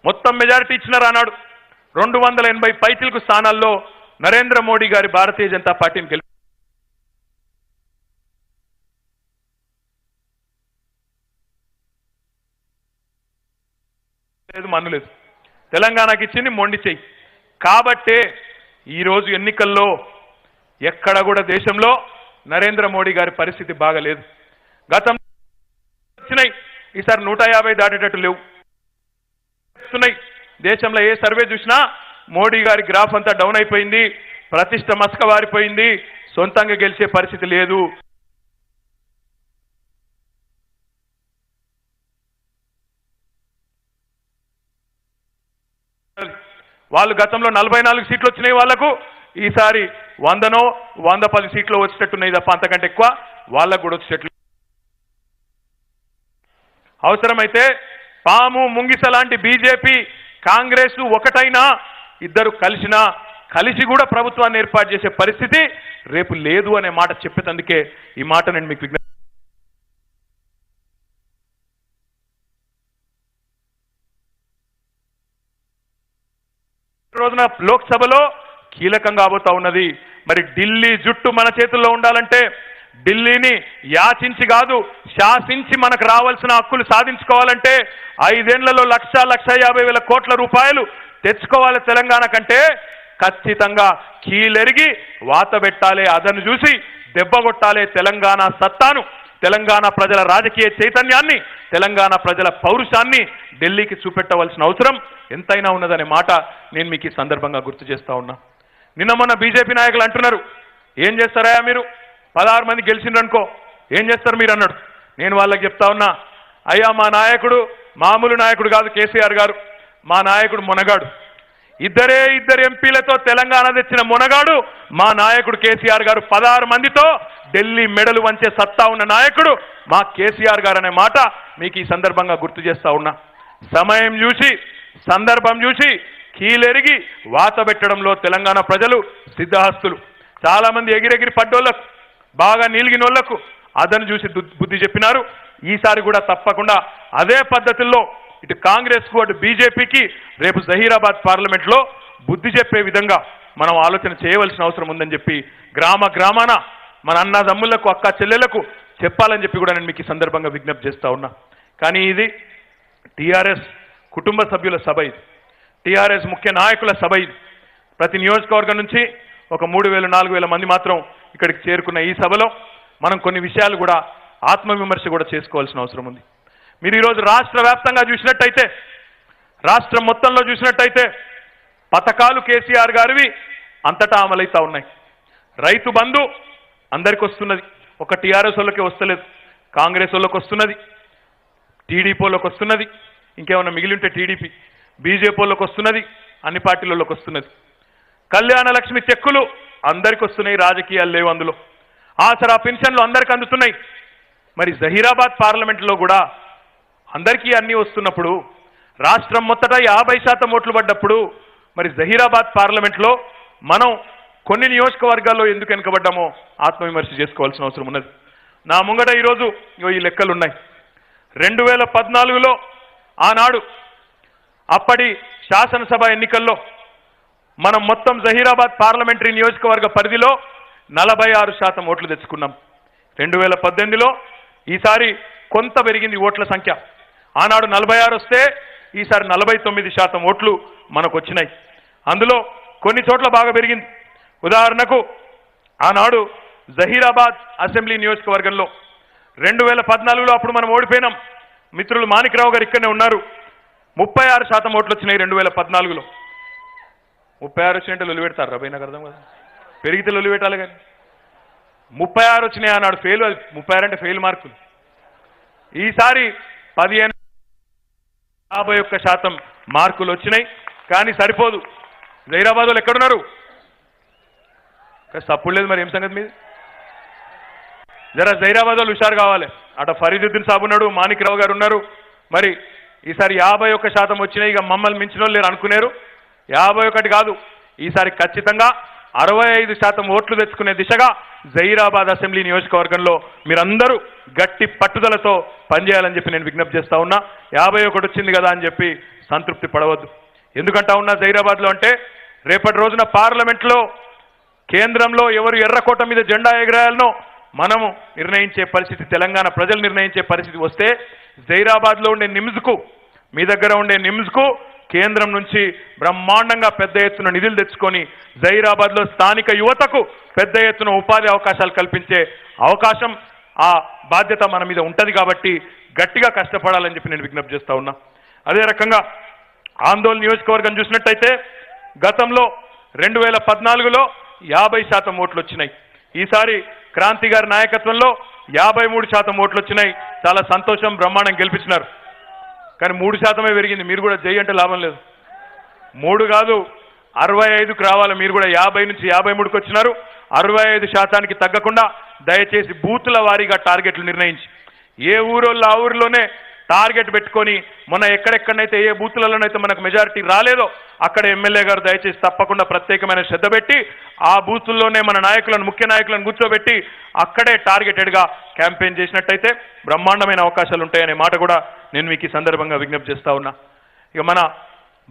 మొత్తం మెజారిటీ ఇచ్చినారు అన్నాడు. 280 పైచిలకు స్థానాల్లో నరేంద్ర మోడీ గారి భారతీయ జనతా పార్టీని గెలిపి మన్నులేదు. తెలంగాణకి ఇచ్చింది మొండి చెయ్యి. కాబట్టే ఈరోజు ఎన్నికల్లో ఎక్కడ కూడా దేశంలో నరేంద్ర మోడీ గారి పరిస్థితి బాగలేదు. గతంలో వచ్చినాయి, ఈసారి 150 దాటేటట్టు లేవు. దేశంలో ఏ సర్వే చూసినా మోడీ గారి గ్రాఫ్ అంతా డౌన్ అయిపోయింది, ప్రతిష్ట మసక వారిపోయింది, సొంతంగా గెలిచే పరిస్థితి లేదు. వాళ్ళు గతంలో 44 సీట్లు వచ్చినాయి వాళ్లకు, ఈసారి 100నో 110 సీట్లు వచ్చేటట్టున్నాయి తప్ప అంతకంటే ఎక్కువ వాళ్ళకు కూడా వచ్చేటట్లు. అవసరమైతే పాము ముంగిస లాంటి బీజేపీ కాంగ్రెస్ ఒకటైనా ఇద్దరు కలిసి కూడా ప్రభుత్వాన్ని ఏర్పాటు చేసే పరిస్థితి రేపు లేదు అనే మాట చెప్పేందుకే ఈ మాట నేను మీకు విజ్ఞప్తి. రోజున లోక్సభలో కీలకంగా కాబోతా ఉన్నది. మరి ఢిల్లీ జుట్టు మన చేతుల్లో ఉండాలంటే ఢిల్లీని యాచించి కాదు శాసించి మనకు రావాల్సిన హక్కులు సాధించుకోవాలంటే 5 ఏళ్లలో 1,50,000 కోట్ల రూపాయలు తెచ్చుకోవాలి. తెలంగాణ కంటే ఖచ్చితంగా కీలెరిగి వాత పెట్టాలి, అదను చూసి దెబ్బగొట్టాలి. తెలంగాణ సత్తాను, తెలంగాణ ప్రజల రాజకీయ చైతన్యాన్ని, తెలంగాణ ప్రజల పౌరుషాన్ని ఢిల్లీకి చూపెట్టవలసిన అవసరం ఎంతైనా ఉన్నదనే మాట నేను మీకు ఈ సందర్భంగా గుర్తు చేస్తా ఉన్నా. నిన్న మొన్న బీజేపీ నాయకులు అంటున్నారు, ఏం చేస్తారా మీరు 16 మంది గెలిచిండ్రనుకో ఏం చేస్తారు మీరు అన్నాడు. నేను వాళ్ళకి చెప్తా ఉన్నా, అయ్యా మా నాయకుడు మామూలు నాయకుడు కాదు కేసీఆర్ గారు, మా నాయకుడు మునగాడు. ఇద్దరు ఎంపీలతో తెలంగాణ తెచ్చిన మునగాడు మా నాయకుడు కేసీఆర్ గారు. 16 మందితో ఢిల్లీ మెడలు వంచే సత్తా ఉన్న నాయకుడు మా కేసీఆర్ గారు అనే మాట మీకు ఈ సందర్భంగా గుర్తు చేస్తా ఉన్నా. సమయం చూసి సందర్భం చూసి కీలెరిగి వాత పెట్టడంలో తెలంగాణ ప్రజలు సిద్ధహస్తులు. చాలా మంది ఎగిరెగిరి పడ్డోళ్లకు, బాగా నీలిగినోళ్లకు అదను చూసి బుద్ధి చెప్పినారు. ఈసారి కూడా తప్పకుండా అదే పద్ధతుల్లో ఇటు కాంగ్రెస్ కు అటు బీజేపీకి రేపు జహీరాబాద్ పార్లమెంట్ లో బుద్ధి చెప్పే విధంగా మనం ఆలోచన చేయవలసిన అవసరం ఉందని చెప్పి గ్రామాన మన అన్నదమ్ములకు అక్క చెల్లెలకు చెప్పాలని చెప్పి కూడా నేను మీకు ఈ సందర్భంగా విజ్ఞప్తి చేస్తా ఉన్నా. కానీ ఇది టీఆర్ఎస్ కుటుంబ సభ్యుల సభ, ఇది టీఆర్ఎస్ ముఖ్య నాయకుల సభ. ఇది ప్రతి నియోజకవర్గం నుంచి ఒక 3,000-4,000 మంది మాత్రం ఇక్కడికి చేరుకున్న ఈ సభలో మనం కొన్ని విషయాలు కూడా ఆత్మవిమర్శ కూడా చేసుకోవాల్సిన అవసరం ఉంది. మీరు ఈరోజు రాష్ట్ర వ్యాప్తంగా చూసినట్టయితే, రాష్ట్రం మొత్తంలో చూసినట్టయితే పథకాలు కేసీఆర్ గారివి అంతటా అమలైతా ఉన్నాయి. రైతు బంధు అందరికి వస్తున్నది, ఒక టీఆర్ఎస్ వాళ్ళకే వస్తలేదు, కాంగ్రెస్ వాళ్ళకి వస్తున్నది, టీడీపీ వాళ్ళకి వస్తున్నది, ఇంకేమన్నా మిగిలి ఉంటే టీడీపీ బీజేపీ వాళ్ళకి వస్తున్నది, అన్ని పార్టీలలోకి వస్తున్నది. కళ్యాణ లక్ష్మి చెక్కులు అందరికి వస్తున్నాయి, రాజకీయాలు లేవు అందులో. ఆసరా పెన్షన్లు అందరికి అందుతున్నాయి. మరి జహీరాబాద్ పార్లమెంట్లో కూడా అందరికీ అన్నీ వస్తున్నప్పుడు, రాష్ట్రం మొత్తట 50% ఓట్లు పడ్డప్పుడు మరి జహీరాబాద్ పార్లమెంట్లో మనం కొన్ని నియోజకవర్గాల్లో ఎందుకు వెనుకబడ్డామో ఆత్మవిమర్శ చేసుకోవాల్సిన అవసరం ఉన్నది. నా ముంగట ఈరోజు ఈ లెక్కలు ఉన్నాయి. 2014లో ఆనాడు అప్పటి శాసనసభ ఎన్నికల్లో మనం మొత్తం జహీరాబాద్ పార్లమెంటరీ నియోజకవర్గ పరిధిలో 46% ఓట్లు తెచ్చుకున్నాం. 2018లో ఈసారి కొంత పెరిగింది ఓట్ల సంఖ్య. ఆనాడు 46 వస్తే ఈసారి 49% ఓట్లు మనకు వచ్చినాయి. అందులో కొన్ని చోట్ల బాగా పెరిగింది. ఉదాహరణకు ఆనాడు జహీరాబాద్ అసెంబ్లీ నియోజకవర్గంలో 2014లో అప్పుడు మనం ఓడిపోయినాం. మిత్రులు మాణిక్రావు గారు ఇక్కడనే ఉన్నారు. 36% ఓట్లు వచ్చినాయి 2014లో. 36 వచ్చినట్టే లొల్లి పెడతారు రాబోయ్, నాకు అర్థం కదా, పెరిగితే లొల్లి పెట్టాలి కానీ 36 వచ్చినాయి అన్నాడు. ఫెయిల్, 36 అంటే ఫెయిల్ మార్కులు. ఈసారి 51% మార్కులు వచ్చినాయి. కానీ సరిపోదు. జహీరాబాద్ వాళ్ళు ఎక్కడున్నారు? సప్పుడు లేదు. మరి ఏం సంగతి మీద జరా జహీరాబాద్ వాళ్ళు హుషారు కావాలి. అట ఫరీదుద్దీన్ సాబ్ ఉన్నాడు, మాణిక్రావు గారు ఉన్నారు. మరి ఈసారి 51% వచ్చినాయి. ఇక మమ్మల్ని మించిన వాళ్ళు లేరు అనుకున్నారు. 51 కాదు, ఈసారి ఖచ్చితంగా 65% ఓట్లు తెచ్చుకునే దిశగా జహీరాబాద్ అసెంబ్లీ నియోజకవర్గంలో మీరందరూ గట్టి పట్టుదలతో పనిచేయాలని చెప్పి నేను విజ్ఞప్తి చేస్తా ఉన్నా. 51 వచ్చింది కదా అని చెప్పి సంతృప్తి పడవద్దు. ఎందుకంటా ఉన్నా జహీరాబాద్లో అంటే రేపటి రోజున పార్లమెంట్లో కేంద్రంలో ఎవరు ఎర్రకోట మీద జెండా ఎగరేయాలనో మనము నిర్ణయించే పరిస్థితి, తెలంగాణ ప్రజలు నిర్ణయించే పరిస్థితి వస్తే జహీరాబాద్లో ఉండే నిమ్స్కు, మీ దగ్గర ఉండే నిమ్స్కు కేంద్రం నుంచి బ్రహ్మాండంగా పెద్ద ఎత్తున నిధులు తెచ్చుకొని జహీరాబాద్లో స్థానిక యువతకు పెద్ద ఎత్తున ఉపాధి అవకాశాలు కల్పించే అవకాశం, ఆ బాధ్యత మన మీద ఉంటుంది. కాబట్టి గట్టిగా కష్టపడాలని చెప్పి నేను విజ్ఞప్తి చేస్తా ఉన్నా. అదే రకంగా ఆందోళన నియోజకవర్గం చూసినట్టయితే గతంలో 2014లో 50% ఓట్లు వచ్చినాయి. ఈసారి క్రాంతి గారి నాయకత్వంలో 53% ఓట్లు వచ్చినాయి. చాలా సంతోషం, బ్రహ్మాండం గెలిపించినారు. కానీ 3% పెరిగింది. మీరు కూడా జై అంటే లాభం లేదు. 3 కాదు 65కు రావాలి. మీరు కూడా 50 నుంచి 53కు వచ్చినారు. 65% తగ్గకుండా దయచేసి బూతుల వారీగా టార్గెట్లు నిర్ణయించి ఏ ఊరోళ్ళు ఆ ఊరిలోనే టార్గెట్ పెట్టుకొని మొన్న ఎక్కడెక్కడైతే ఏ బూతులలోనైతే మనకు మెజారిటీ రాలేదో అక్కడ ఎమ్మెల్యే గారు దయచేసి తప్పకుండా ప్రత్యేకమైన శ్రద్ధ పెట్టి ఆ బూతుల్లోనే మన నాయకులను, ముఖ్య నాయకులను కూర్చోబెట్టి అక్కడే టార్గెటెడ్గా క్యాంపెయిన్ చేసినట్టయితే బ్రహ్మాండమైన అవకాశాలు ఉంటాయనే మాట కూడా నేను మీకు ఈ సందర్భంగా విజ్ఞప్తి చేస్తా ఉన్నా. ఇక మన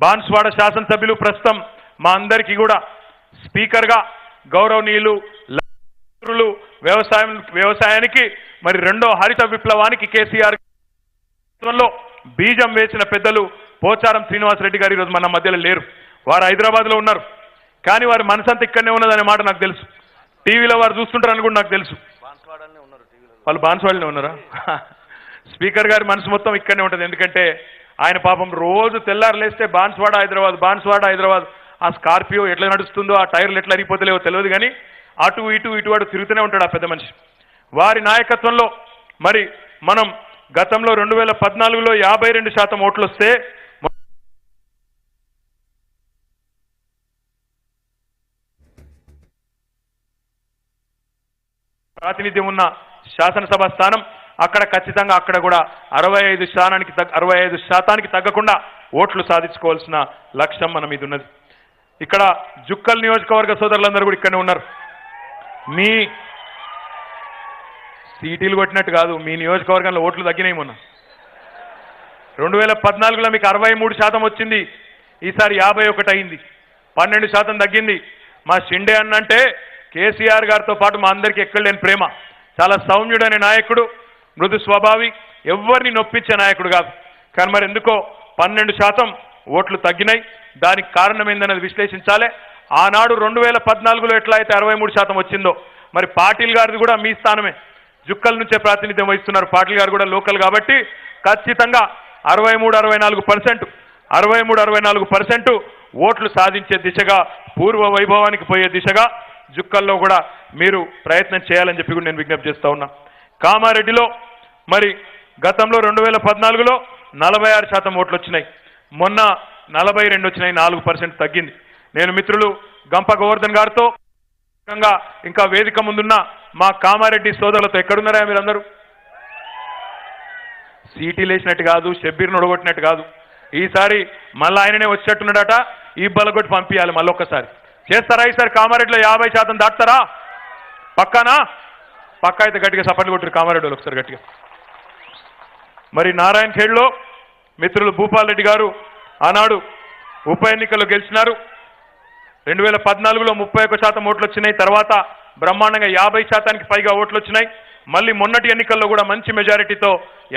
బాన్స్వాడ శాసనసభ్యులు ప్రస్తుతం మా అందరికీ కూడా స్పీకర్గా గౌరవనీయులు వ్యవసాయానికి మరి రెండో హరిత విప్లవానికి కేసీఆర్ బీజం వేసిన పెద్దలు పోచారం శ్రీనివాసరెడ్డి గారు ఈరోజు మన మధ్యలో లేరు. వారు హైదరాబాద్లో ఉన్నారు. కానీ వారి మనసంతా ఇక్కడనే ఉన్నదనే మాట నాకు తెలుసు. టీవీలో వారు చూస్తుంటారని కూడా నాకు తెలుసు. వాళ్ళు బాన్స్వాడనే ఉన్నారా? స్పీకర్ గారి మనసు మొత్తం ఇక్కడనే ఉంటుంది. ఎందుకంటే ఆయన పాపం రోజు తెల్లారు లేస్తే బాన్స్వాడ హైదరాబాద్ ఆ స్కార్పియో ఎట్లా నడుస్తుందో, ఆ టైర్లు ఎట్లా అరిగిపోతలేవో తెలియదు. కానీ అటు ఇటు తిరుగుతూనే ఉంటాడు ఆ పెద్ద మనిషి. వారి నాయకత్వంలో మరి మనం గతంలో 2014లో 52% ఓట్లు వస్తే ప్రాతినిధ్యం ఉన్న శాసనసభ స్థానం అక్కడ ఖచ్చితంగా అక్కడ కూడా 65% తగ్గకుండా ఓట్లు సాధించుకోవాల్సిన లక్ష్యం మన మీద ఉన్నది. ఇక్కడ జుక్కల్ నియోజకవర్గ సోదరులందరూ కూడా ఇక్కడనే ఉన్నారు. మీ సీటీలు కొట్టినట్టు కాదు, మీ నియోజకవర్గంలో ఓట్లు తగ్గినాయి. మొన్న 2014లో మీకు 63% వచ్చింది. ఈసారి 51 అయింది, 12% తగ్గింది. మా షిండే అన్నంటే కేసీఆర్ గారితో పాటు మా అందరికీ ఎక్కడలేని ప్రేమ. చాలా సౌమ్యుడనే నాయకుడు, మృదు స్వభావి, ఎవరిని నొప్పించే నాయకుడు కాదు. కానీ మరి ఎందుకో 12% ఓట్లు తగ్గినాయి. దానికి కారణం ఏందన్నది విశ్లేషించాలి. ఆనాడు 2014లో ఎట్లా అయితే 63% వచ్చిందో మరి పాటిల్ గారిది కూడా మీ స్థానమే, జుక్కల్ నుంచే ప్రాతినిధ్యం వహిస్తున్నారు. పాటిల్ గారు కూడా లోకల్ కాబట్టి ఖచ్చితంగా 63-64% ఓట్లు సాధించే దిశగా, పూర్వ వైభవానికి పోయే దిశగా జుక్కల్లో కూడా మీరు ప్రయత్నం చేయాలని చెప్పి కూడా నేను విజ్ఞప్తి చేస్తా ఉన్నా. కామారెడ్డిలో మరి గతంలో 2014లో 46% ఓట్లు వచ్చినాయి. మొన్న 42 వచ్చినాయి, 4% తగ్గింది. నేను మిత్రులు గంప గోవర్ధన్ గారితో ఇంకా వేదిక ముందున్న మా కామారెడ్డి సోదరులతో, ఎక్కడున్నారా మీరందరూ? సీటీలు వేసినట్టు కాదు, షబ్బీర్ను ఒడగొట్టినట్టు కాదు. ఈసారి మళ్ళీ ఆయననే వచ్చేట్టున్నాడట. ఈ బలగొట్టి పంపించాలి మళ్ళీ ఒక్కసారి. చేస్తారా ఈసారి కామారెడ్డిలో 50% దాటుతారా? పక్కానా? పక్కా అయితే గట్టిగా సపోర్ట్ కొట్టారు కామారెడ్డిలో ఒకసారి గట్టిగా. మరి నారాయణ ఖేడ్లో మిత్రులు భూపాల్ రెడ్డి గారు ఆనాడు ఉప ఎన్నికల్లో గెలిచినారు. 2014లో 31% ఓట్లు వచ్చినాయి. తర్వాత బ్రహ్మాండంగా 50%కి పైగా ఓట్లు వచ్చినాయి. మళ్ళీ మొన్నటి ఎన్నికల్లో కూడా మంచి మెజారిటీతో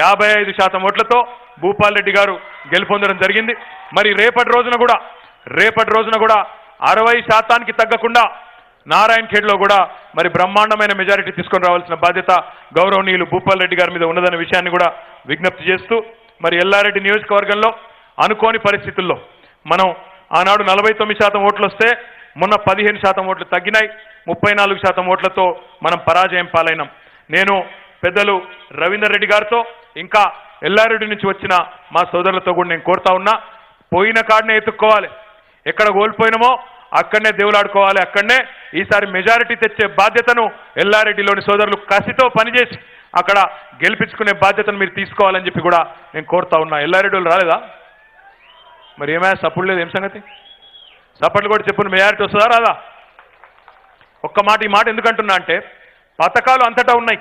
55% ఓట్లతో భూపాల్ రెడ్డి గారు గెలుపొందడం జరిగింది. మరి రేపటి రోజున కూడా 60%కి తగ్గకుండా నారాయణ ఖేడ్లో కూడా మరి బ్రహ్మాండమైన మెజారిటీ తీసుకొని రావాల్సిన బాధ్యత గౌరవనీయులు భూపాల్ రెడ్డి గారి మీద ఉన్నదన్న విషయాన్ని కూడా విజ్ఞప్తి చేస్తూ, మరి ఎల్లారెడ్డి నియోజకవర్గంలో అనుకోని పరిస్థితుల్లో మనం ఆనాడు 49% ఓట్లు వస్తే మొన్న 15% ఓట్లు తగ్గినాయి. 34% ఓట్లతో మనం పరాజయం పాలైనాం. నేను పెద్దలు రవీందర్ రెడ్డి గారితో ఇంకా ఎల్లారెడ్డి నుంచి వచ్చిన మా సోదరులతో కూడా నేను కోరుతా ఉన్నా, పోయిన కాడనే ఎత్తుక్కోవాలి. ఎక్కడ కోల్పోయినామో అక్కడనే దేవులాడుకోవాలి. అక్కడనే ఈసారి మెజారిటీ తెచ్చే బాధ్యతను ఎల్లారెడ్డిలోని సోదరులు కసితో పనిచేసి అక్కడ గెలిపించుకునే బాధ్యతను మీరు తీసుకోవాలని చెప్పి కూడా నేను కోరుతా ఉన్నా. ఎల్లారెడ్డి వాళ్ళు రాలేదా? మరి ఏమైనా సపోర్ట్ లేదు, ఏం సంగతి? సపోర్ట్లు కూడా చెప్పును, మెజారిటీ వస్తుందా రాదా? ఒక్క మాట, ఈ మాట ఎందుకంటున్నా అంటే పథకాలు అంతటా ఉన్నాయి.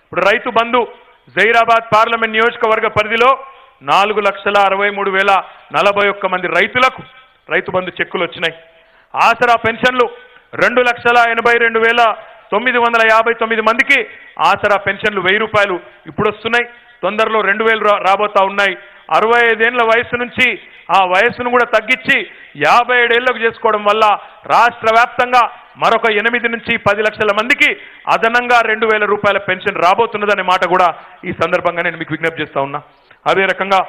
ఇప్పుడు రైతు బంధు జైరాబాద్ పార్లమెంట్ నియోజకవర్గ పరిధిలో 4,63,041 మంది రైతులకు రైతు బంధు చెక్కులు వచ్చినాయి. ఆసరా పెన్షన్లు 2,82,959 మందికి ఆసరా పెన్షన్లు 1000 రూపాయలు ఇప్పుడు వస్తున్నాయి. తొందరలో 2,000 రాబోతా ఉన్నాయి. 65 ఏళ్ల వయసు నుంచి ఆ వయసును కూడా తగ్గించి 57 ఏళ్లకు చేసుకోవడం వల్ల రాష్ట్ర వ్యాప్తంగా మరొక 8 నుంచి 10 లక్షల మందికి అదనంగా 2,000 రూపాయల పెన్షన్ రాబోతున్నదనే మాట కూడా ఈ సందర్భంగా నేను మీకు విజ్ఞప్తి చేస్తా ఉన్నా. అదే రకంగా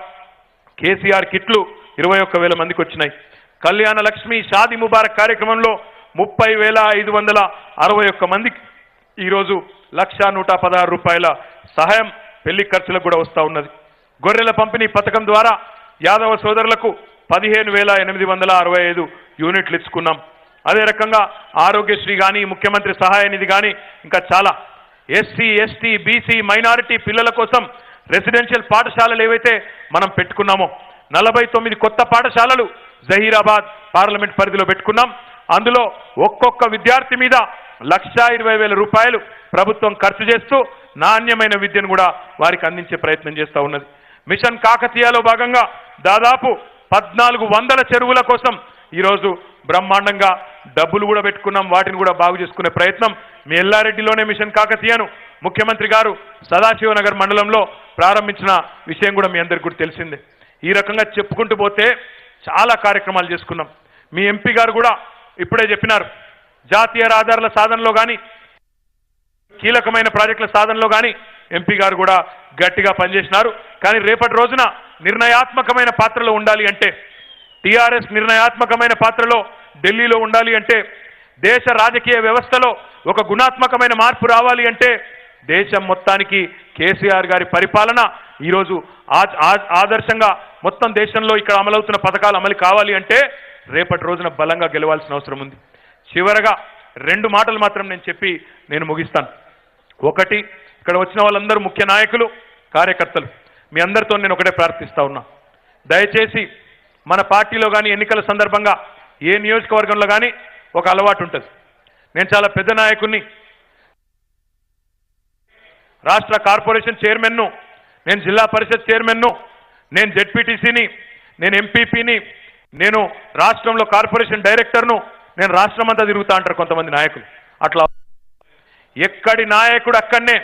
కేసీఆర్ కిట్లు 21,000 మందికి వచ్చినాయి. కళ్యాణ లక్ష్మి షాది ముబారక్ కార్యక్రమంలో 30,561 మందికి ఈరోజు 1,116 రూపాయల సహాయం పెళ్లి ఖర్చులకు కూడా వస్తూ ఉన్నది. గొర్రెల పంపిణీ పథకం ద్వారా యాదవ సోదరులకు 15,865 యూనిట్లు ఇచ్చుకున్నాం. అదే రకంగా ఆరోగ్యశ్రీ కానీ, ముఖ్యమంత్రి సహాయ నిధి కానీ, ఇంకా చాలా ఎస్సీ, ఎస్టీ, బీసీ, మైనారిటీ పిల్లల కోసం రెసిడెన్షియల్ పాఠశాలలు ఏవైతే మనం పెట్టుకున్నామో 49 కొత్త పాఠశాలలు జహీరాబాద్ పార్లమెంట్ పరిధిలో పెట్టుకున్నాం. అందులో ఒక్కొక్క విద్యార్థి మీద 1,20,000 రూపాయలు ప్రభుత్వం ఖర్చు చేస్తూ నాణ్యమైన విద్యను కూడా వారికి అందించే ప్రయత్నం చేస్తూ ఉన్నది. మిషన్ కాకతీయలో భాగంగా దాదాపు 1,400 చెరువుల కోసం ఈరోజు బ్రహ్మాండంగా డబ్బులు కూడా పెట్టుకున్నాం. వాటిని కూడా బాగు చేసుకునే ప్రయత్నం మీ ఎల్లారెడ్డిలోనే మిషన్ కాకతీయను ముఖ్యమంత్రి గారు సదాశివనగర్ మండలంలో ప్రారంభించిన విషయం కూడా మీ అందరికీ కూడా తెలిసిందే. ఈ రకంగా చెప్పుకుంటూ పోతే చాలా కార్యక్రమాలు చేసుకున్నాం. మీ ఎంపీ గారు కూడా ఇప్పుడే చెప్పినారు, జాతీయ రహదారుల సాధనలో కానీ, కీలకమైన ప్రాజెక్టుల సాధనలో కానీ ఎంపీ గారు కూడా గట్టిగా పనిచేసినారు. కానీ రేపటి రోజున నిర్ణయాత్మకమైన పాత్రలో ఉండాలి అంటే, టీఆర్ఎస్ నిర్ణయాత్మకమైన పాత్రలో ఢిల్లీలో ఉండాలి అంటే, దేశ రాజకీయ వ్యవస్థలో ఒక గుణాత్మకమైన మార్పు రావాలి అంటే దేశం మొత్తానికి కేసీఆర్ గారి పరిపాలన ఈరోజు ఆదర్శంగా మొత్తం దేశంలో ఇక్కడ అమలవుతున్న పథకాలు అమలు కావాలి అంటే రేపటి రోజున బలంగా గెలవాల్సిన అవసరం ఉంది. చివరగా 2 మాటలు మాత్రం నేను చెప్పి నేను ముగిస్తాను. ఒకటి, ఇక్కడ వచ్చిన వాళ్ళందరూ ముఖ్య నాయకులు, కార్యకర్తలు, మీ అందరితో నేను ఒకటే ప్రార్థిస్తా ఉన్నా, దయచేసి మన పార్టీలో కానీ ఎన్నికల సందర్భంగా ఏ నియోజకవర్గంలో కానీ ఒక అలవాటు ఉంటుంది. నేను చాలా పెద్ద నాయకుడిని, రాష్ట్ర కార్పొరేషన్ చైర్మన్ను, నేను జిల్లా పరిషత్ చైర్మన్ను, నేను జెడ్పీటీసీని, నేను ఎంపీపీని, నేను రాష్ట్రంలో కార్పొరేషన్ డైరెక్టర్ను, నేను రాష్ట్రం అంతా తిరుగుతా అంటారు కొంతమంది నాయకులు. అట్లా ఎక్కడి నాయకుడు అక్కడనే,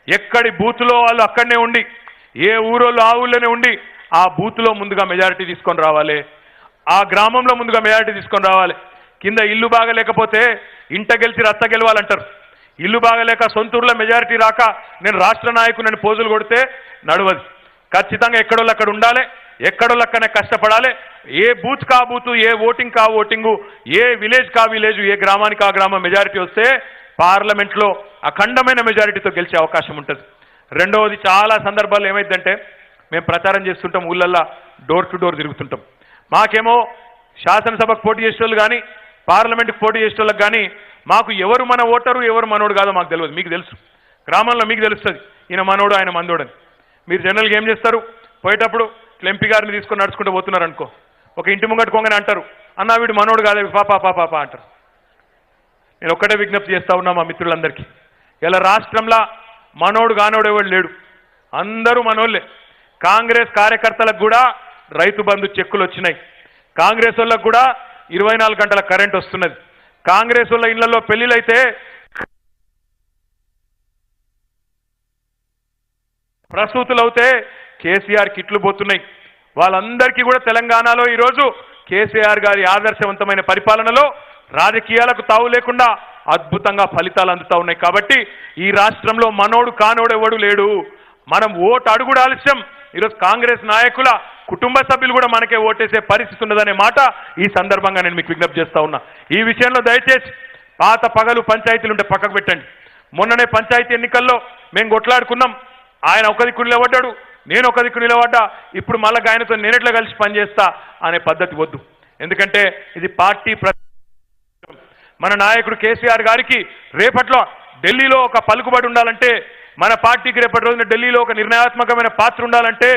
ఎక్కడి బూత్లో వాళ్ళు అక్కడనే ఉండి, ఏ ఊరోళ్ళు ఆ ఊళ్ళోనే ఉండి ఆ బూత్లో ముందుగా మెజారిటీ తీసుకొని రావాలి, ఆ గ్రామంలో ముందుగా మెజారిటీ తీసుకొని రావాలి. కింద ఇల్లు బాగా లేకపోతే ఇంట గెలిచి రచ్చ గెలవాలంటారు. ఇల్లు బాగలేక సొంతూరులో మెజారిటీ రాక నేను రాష్ట్ర నాయకుని పోజులు కొడితే నడవదు. ఖచ్చితంగా ఎక్కడోళ్ళు అక్కడ ఉండాలి, ఎక్కడోళ్ళు అక్కడనే కష్టపడాలి. ఏ బూత్ కా బూతు, ఏ ఓటింగ్ కా ఓటింగు, ఏ విలేజ్ కా విలేజ్, ఏ గ్రామానికి ఆ గ్రామం మెజారిటీ వస్తే పార్లమెంట్లో అఖండమైన మెజారిటీతో గెలిచే అవకాశం ఉంటుంది. రెండవది, చాలా సందర్భాల్లో ఏమైందంటే మేము ప్రచారం చేస్తుంటాం, ఊళ్ళల్లో డోర్ టు డోర్ తిరుగుతుంటాం. మాకేమో శాసనసభకు పోటీ చేసేవాళ్ళు కానీ, పార్లమెంట్కి పోటీ చేసేవాళ్ళకి కానీ మాకు ఎవరు మన ఓటరు, ఎవరు మనోడు కాదో మాకు తెలియదు. మీకు తెలుసు, గ్రామంలో మీకు తెలుస్తుంది ఈయన మనోడు ఆయన మందోడని. మీరు జనరల్గా ఏం చేస్తారు, పోయేటప్పుడు ఎంపీ గారిని తీసుకొని నడుచుకుంటూ పోతున్నారు అనుకో, ఒక ఇంటి ముంగట్టుకోగానే అంటారు, అన్నా వీడు మనోడు కాదే పాపా పాపా అంటారు. నేను ఒక్కటే విజ్ఞప్తి చేస్తా ఉన్నా మా మిత్రులందరికీ, ఇలా రాష్ట్రంలో మనోడు కానోడు ఎవడు లేడు, అందరూ మనోళ్ళే. కాంగ్రెస్ కార్యకర్తలకు కూడా రైతు బంధు చెక్కులు వచ్చినాయి, కాంగ్రెస్ వాళ్ళకు కూడా 24 గంటల కరెంట్ వస్తున్నది, కాంగ్రెస్ వాళ్ళ ఇళ్లలో పెళ్లిలైతే ప్రసూతులు అవుతే కేసీఆర్ కిట్లు పోతున్నాయి. వాళ్ళందరికీ కూడా తెలంగాణలో ఈరోజు కేసీఆర్ గారి ఆదర్శవంతమైన పరిపాలనలో రాజకీయాలకు తావు లేకుండా అద్భుతంగా ఫలితాలు అందుతా ఉన్నాయి. కాబట్టి ఈ రాష్ట్రంలో మనోడు కానోడు ఎవడు లేడు. మనం ఓటు అడుగుడు ఆలస్యం, ఈరోజు కాంగ్రెస్ నాయకుల కుటుంబ సభ్యులు కూడా మనకే ఓటేసే పరిస్థితి ఉన్నదనే మాట ఈ సందర్భంగా నేను మీకు విజ్ఞప్తి చేస్తా ఉన్నా. ఈ విషయంలో దయచేసి పాత పగలు పంచాయతీలు ఉంటే పక్కకు పెట్టండి. మొన్ననే పంచాయతీ ఎన్నికల్లో మేము కొట్లాడుకున్నాం, ఆయన ఒక దిక్కు నిలబడ్డాడు, నేను ఒక దిక్కు నిలబడ్డా, ఇప్పుడు మళ్ళీ ఆయనతో నేనెట్లా కలిసి పనిచేస్తా అనే పద్ధతి వద్దు. ఎందుకంటే ఇది పార్టీ మన నాయకుడు కేసీఆర్ గారికి రేపట్లో ఢిల్లీలో ఒక పలుకుబడి ఉండాలంటే, మన పార్టీకి రేపటి రోజున ఢిల్లీలో ఒక నిర్ణయాత్మకమైన పాత్ర ఉండాలంటే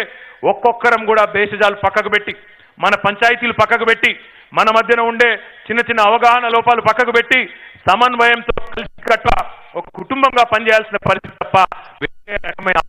ఒక్కొక్కరం కూడా భేషజాలు పక్కకు పెట్టి, మన పంచాయతీలు పక్కకు పెట్టి, మన మధ్యన ఉండే చిన్న చిన్న అవగాహన లోపాలు పక్కకు పెట్టి సమన్వయంతో కలిసి కట్ట ఒక కుటుంబంగా పనిచేయాల్సిన పరిస్థితి తప్ప వేరే రకమైన